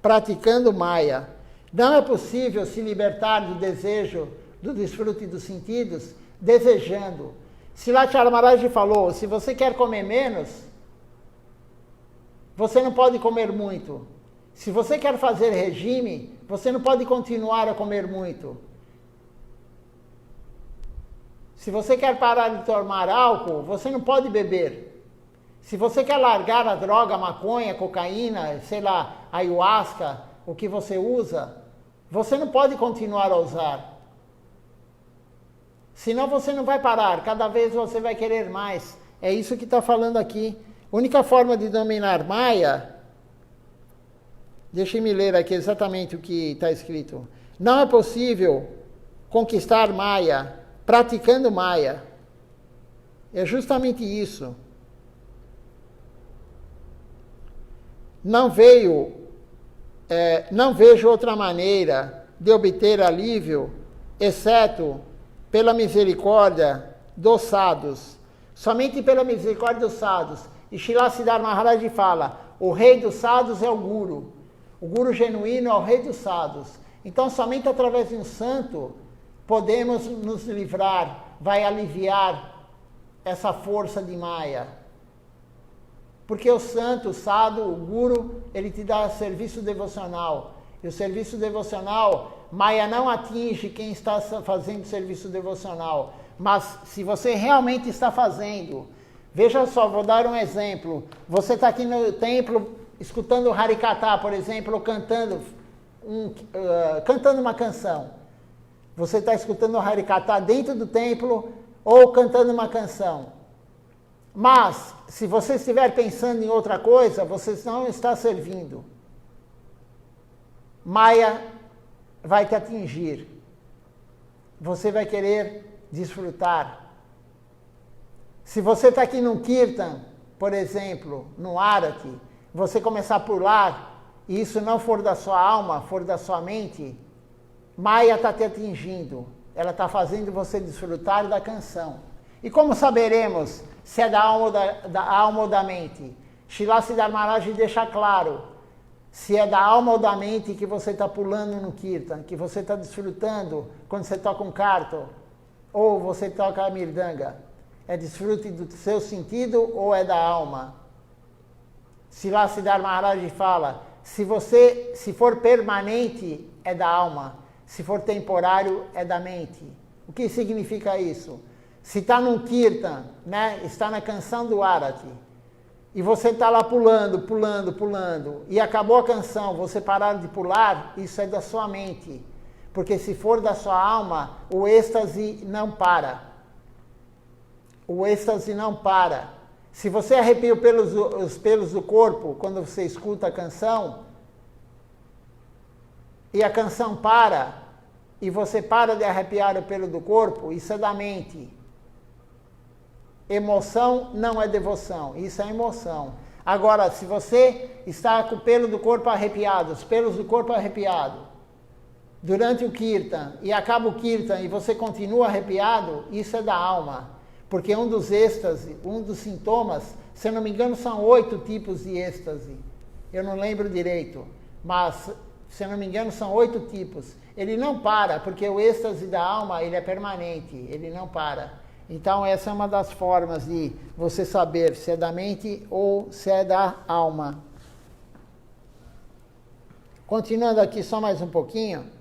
Speaker 1: praticando Maya. Não é possível se libertar do desejo, do desfrute dos sentidos, desejando. Silachara Maharaj falou, se você quer comer menos, você não pode comer muito. Se você quer fazer regime, você não pode continuar a comer muito. Se você quer parar de tomar álcool, você não pode beber. Se você quer largar a droga, a maconha, a cocaína, sei lá, a ayahuasca, o que você usa, você não pode continuar a usar. Senão você não vai parar, cada vez você vai querer mais. É isso que está falando aqui. A única forma de dominar Maya, deixe-me ler aqui exatamente o que está escrito. Não é possível conquistar Maya praticando Maya. É justamente isso. Não vejo outra maneira de obter alívio, exceto pela misericórdia dos sadhus. Somente pela misericórdia dos sadhus. E Srila Siddhar Maharaj fala, o rei dos sadhus é o Guru. O Guru genuíno é o rei dos sadhus. Então, somente através de um santo, podemos nos livrar, vai aliviar essa força de Maya. Porque o santo, o sadhu, o Guru, ele te dá serviço devocional. E o serviço devocional, Maya não atinge quem está fazendo serviço devocional. Mas se você realmente está fazendo, veja só, vou dar um exemplo. Você está aqui no templo, escutando o Harikata, por exemplo, ou cantando uma canção. Você está escutando o Harikata dentro do templo ou cantando uma canção. Mas, se você estiver pensando em outra coisa, você não está servindo. Maya vai te atingir. Você vai querer desfrutar. Se você está aqui num Kirtan, por exemplo, no Arati, você começar a pular, e isso não for da sua alma, for da sua mente, Maya está te atingindo. Ela está fazendo você desfrutar da canção. E como saberemos se é da alma ou da mente? Srila Siddhar Maharaj deixa claro, se é da alma ou da mente que você está pulando no Kirtan, que você está desfrutando quando você toca um karto, ou você toca a mirdanga. É desfrute do seu sentido ou é da alma? Srila Siddhar Maharaj fala, se for permanente, é da alma. Se for temporário, é da mente. O que significa isso? Se está num Kirtan, né, está na canção do Arati, e você está lá pulando, e acabou a canção, você parar de pular, isso é da sua mente. Porque se for da sua alma, o êxtase não para. O êxtase não para. Se você arrepia os pelos do corpo quando você escuta a canção, e a canção para, e você para de arrepiar o pelo do corpo, isso é da mente. Emoção não é devoção, isso é emoção. Agora, se você está com o pelo do corpo arrepiado, os pelos do corpo arrepiado, durante o Kirtan, e acaba o Kirtan e você continua arrepiado, isso é da alma. Porque um dos êxtase, um dos sintomas, se eu não me engano, são 8 tipos de êxtase. Eu não lembro direito, mas, se eu não me engano, são 8 tipos. Ele não para, porque o êxtase da alma, ele é permanente, ele não para. Então, essa é uma das formas de você saber se é da mente ou se é da alma. Continuando aqui só mais um pouquinho.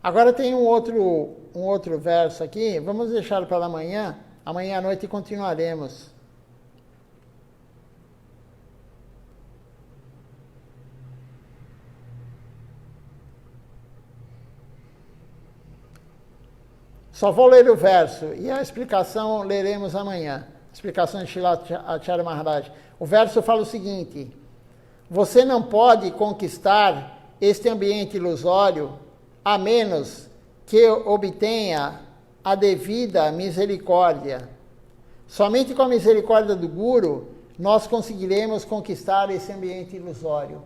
Speaker 1: Agora tem um outro verso aqui, vamos deixar para amanhã. Amanhã à noite continuaremos. Só vou ler o verso e a explicação leremos amanhã. explicação de Srila Acharya Maharaj. O verso fala o seguinte: você não pode conquistar este ambiente ilusório a menos que obtenha a devida misericórdia. Somente com a misericórdia do Guru nós conseguiremos conquistar esse ambiente ilusório.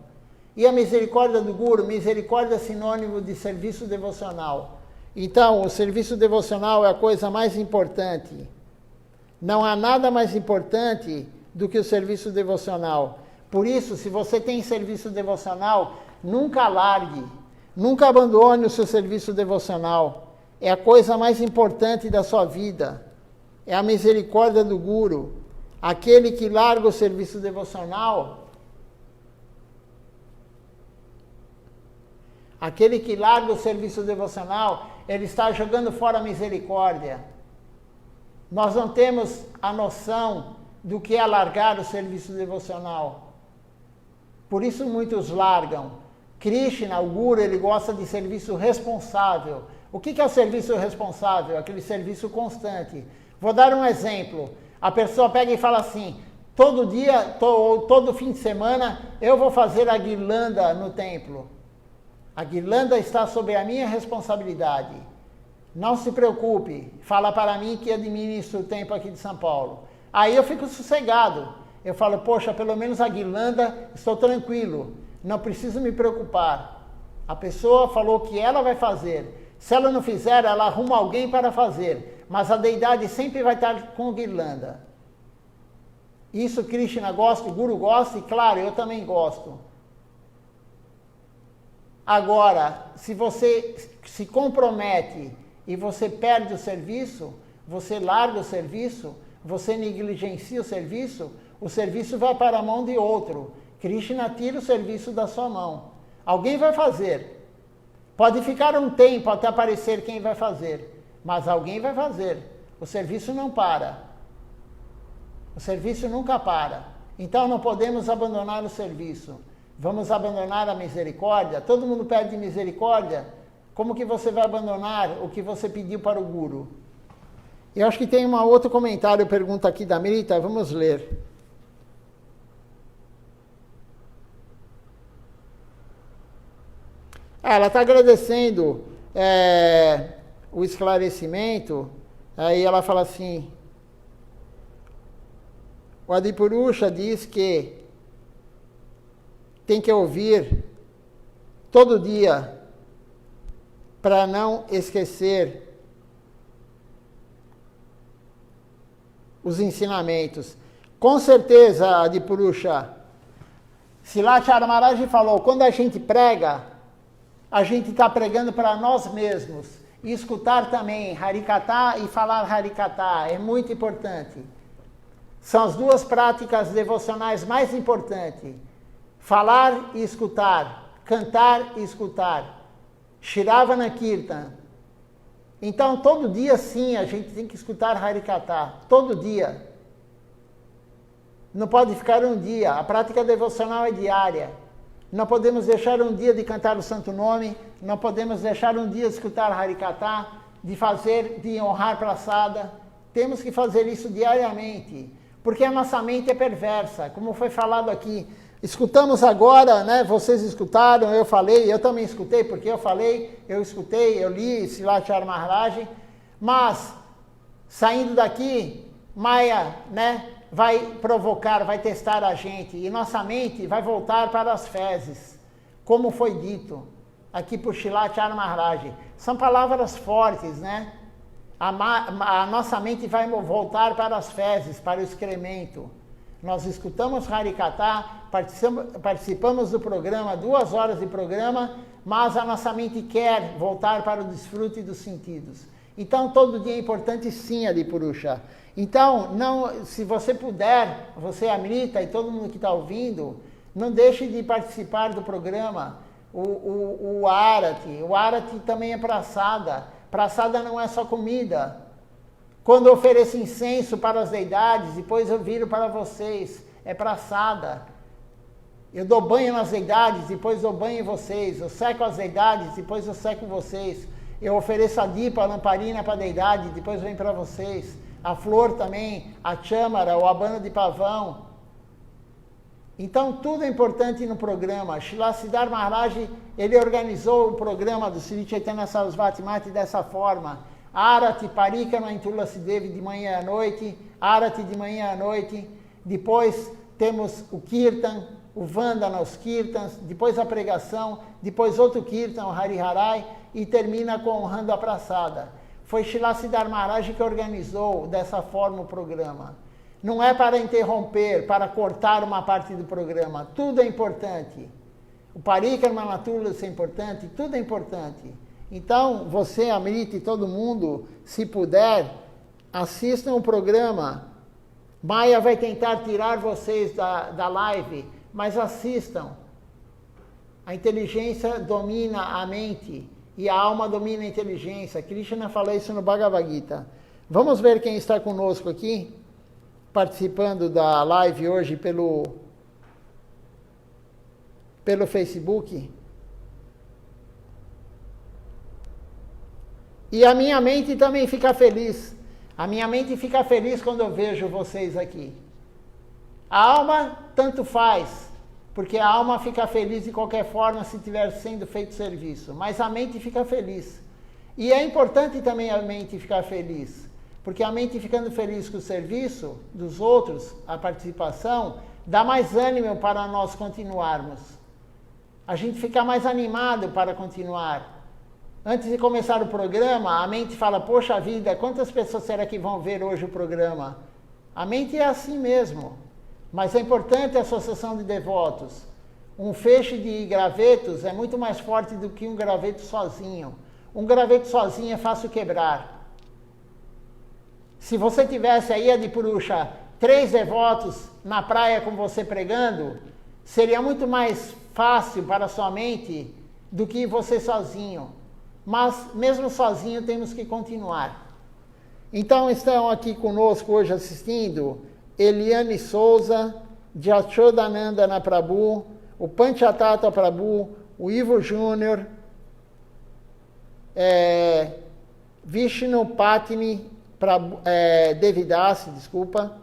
Speaker 1: E a misericórdia do Guru, misericórdia é sinônimo de serviço devocional. Então, o serviço devocional é a coisa mais importante. Não há nada mais importante do que o serviço devocional. Por isso, se você tem serviço devocional, nunca largue, nunca abandone o seu serviço devocional. É a coisa mais importante da sua vida. É a misericórdia do Guru. Aquele que larga o serviço devocional, ele está jogando fora a misericórdia. Nós não temos a noção do que é largar o serviço devocional. Por isso muitos largam. Krishna, o Guru, ele gosta de serviço responsável. O que é o serviço responsável? Aquele serviço constante. Vou dar um exemplo. A pessoa pega e fala assim: todo dia, todo fim de semana, eu vou fazer a guirlanda no templo. A guirlanda está sob a minha responsabilidade. Não se preocupe, fala para mim que administro o templo aqui de São Paulo. Aí eu fico sossegado. Eu falo, poxa, pelo menos a guirlanda, estou tranquilo. Não preciso me preocupar. A pessoa falou que ela vai fazer. Se ela não fizer, ela arruma alguém para fazer. Mas a deidade sempre vai estar com guirlanda. Isso Krishna gosta, o Guru gosta e, claro, eu também gosto. Agora, se você se compromete e você perde o serviço, você larga o serviço, você negligencia o serviço vai para a mão de outro. Krishna tira o serviço da sua mão. Alguém vai fazer. Pode ficar um tempo até aparecer quem vai fazer, mas alguém vai fazer. O serviço não para. O serviço nunca para. Então não podemos abandonar o serviço. Vamos abandonar a misericórdia? Todo mundo pede misericórdia. Como que você vai abandonar o que você pediu para o Guru? Eu acho que tem um outro comentário, pergunta aqui da Mrita, vamos ler. Ela está agradecendo o esclarecimento, aí ela fala assim, o Adipurusha diz que tem que ouvir todo dia para não esquecer os ensinamentos. Com certeza, Adipurusha, Srila Acharya Maharaj falou, quando a gente prega, a gente está pregando para nós mesmos. E escutar também Harikatha e falar Harikatha é muito importante. São as duas práticas devocionais mais importantes. Falar e escutar, cantar e escutar. Shiravana Kirtan. Então, todo dia sim, a gente tem que escutar Harikatha. Todo dia. Não pode ficar um dia. A prática devocional é diária. Não podemos deixar um dia de cantar o Santo Nome. Não podemos deixar um dia de escutar Harikatha, de honrar Prasada. Temos que fazer isso diariamente. Porque a nossa mente é perversa, como foi falado aqui. Escutamos agora, né? Vocês escutaram, eu falei, eu também escutei, porque eu falei, eu escutei, eu li Srila Acharya Maharaj, mas saindo daqui, Maya, né, vai provocar, vai testar a gente, e nossa mente vai voltar para as fezes, como foi dito aqui por Srila Acharya Maharaj. São palavras fortes, né? A nossa mente vai voltar para as fezes, para o excremento. Nós escutamos Harikatha, participamos do programa, 2 horas de programa, mas a nossa mente quer voltar para o desfrute dos sentidos. Então, todo dia é importante sim, Adipurusha. Então, se você puder, você, Amrita e todo mundo que está ouvindo, não deixe de participar do programa. O Arati também é prasada. Prasada não é só comida. Quando eu ofereço incenso para as deidades, depois eu viro para vocês, é prasada. Eu dou banho nas deidades, depois dou banho em vocês. Eu seco as deidades, depois eu seco vocês. Eu ofereço a dipa, a lamparina para a deidade, depois vem para vocês. a flor também, a châmara, o abano de pavão. Então, tudo é importante no programa. Srila Siddhar Maharaj, ele organizou o programa do Sri Chaitanya Sarasvati Mati dessa forma. Arati, Parikama em Tulasi Devi de manhã à noite, Arati de manhã à noite, depois temos o Kirtan, o Vandana, os Kirtans, depois a pregação, depois outro Kirtan, o Hariharai, e termina com o Randa Prasada. Foi Srila Siddhar Maharaj que organizou dessa forma o programa. Não é para interromper, para cortar uma parte do programa. Tudo é importante. O Parikrama Natula é importante, tudo é importante. Então, você, Amrita e todo mundo, se puder, assistam o programa. Maia vai tentar tirar vocês da live, mas assistam. A inteligência domina a mente e a alma domina a inteligência. Krishna fala isso no Bhagavad Gita. Vamos ver quem está conosco aqui, participando da live hoje pelo Facebook. E a minha mente também fica feliz. A minha mente fica feliz quando eu vejo vocês aqui. A alma tanto faz, porque a alma fica feliz de qualquer forma se estiver sendo feito serviço. Mas a mente fica feliz. E é importante também a mente ficar feliz. Porque a mente ficando feliz com o serviço dos outros, a participação, dá mais ânimo para nós continuarmos. A gente fica mais animado para continuar. Antes de começar o programa, a mente fala, poxa vida, quantas pessoas será que vão ver hoje o programa? A mente é assim mesmo. Mas é importante a associação de devotos. Um feixe de gravetos é muito mais forte do que um graveto sozinho. Um graveto sozinho é fácil quebrar. Se você tivesse aí, Adipurusha, 3 devotos na praia com você pregando, seria muito mais fácil para a sua mente do que você sozinho. Mas, mesmo sozinho, temos que continuar. Então, estão aqui conosco hoje assistindo Eliane Souza, Jashodanandana Prabhu, o Panchatata Prabhu, o Ivo Júnior, Vishnu Patni Devidasi, desculpa,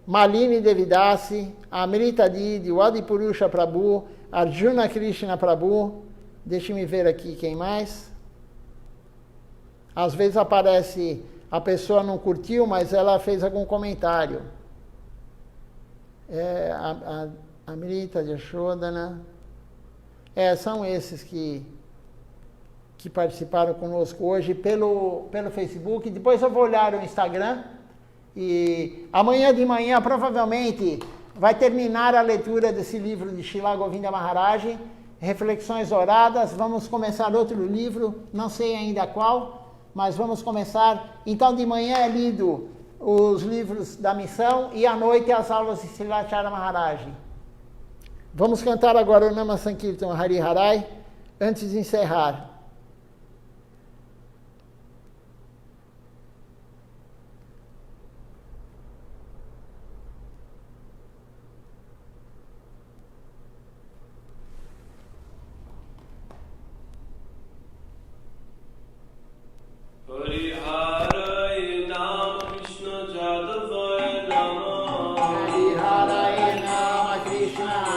Speaker 1: Malini Devidasi, Amrita Didi, o Adipurusha Prabhu, Arjuna Krishna Prabhu. Deixe-me ver aqui quem mais. Às vezes aparece, a pessoa não curtiu, mas ela fez algum comentário. Amrita, Yashodana. São esses que participaram conosco hoje pelo Facebook. Depois eu vou olhar o Instagram. E amanhã de manhã, provavelmente, vai terminar a leitura desse livro de Srila Govinda Maharaj, Reflexões Oradas. Vamos começar outro livro, não sei ainda qual, mas vamos começar. Então, de manhã é lido os livros da missão e à noite as aulas de Srila Chara Maharaj. Vamos cantar agora o Nama Sankirtan Hariharai, antes de encerrar.
Speaker 2: Krishna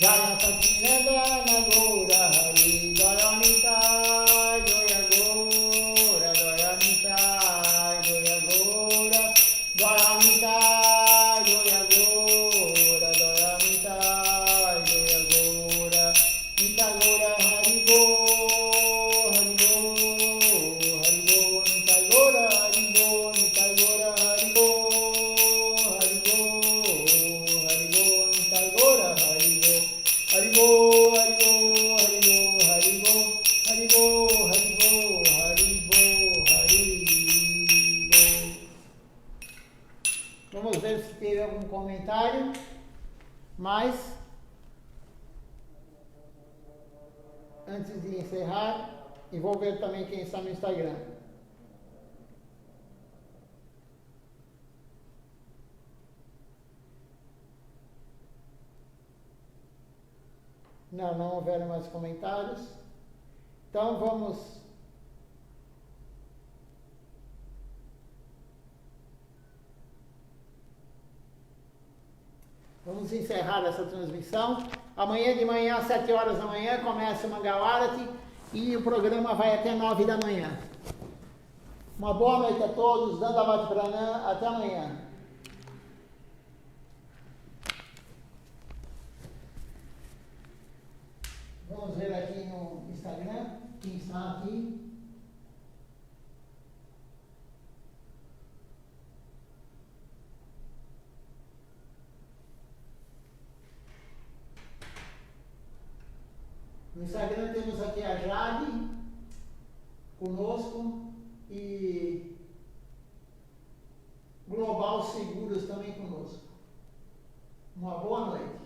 Speaker 1: Jaya Satinandana Gora Hari Jaya Nitai Jaya Gora Jaya Nitai Jaya Gora Jaya Nitai Jaya Gora Jaya Nitai Jaya Gora Nitai Gora Hari Go Hari Go Hari Go Nitai Gora Hari Go Nitai Gora Hari Go Hari Go Hari Go Nitai Gora Hari Go Hari Go Hari Go Hari Go Hari Go Hari Go Hari Go Hari Go. Vamos ver se teve algum comentário mais antes de encerrar, e vou ver também quem está no Instagram. Não houveram mais comentários. Então vamos encerrar essa transmissão. Amanhã de manhã, às 7 horas da manhã, começa o Mangalarati e o programa vai até 9 da manhã. Uma boa noite a todos, Dandavat Pranam, até amanhã. Vamos ver aqui no Instagram, quem está aqui. No Instagram temos aqui a Jade conosco e Global Seguros também conosco. Uma boa noite.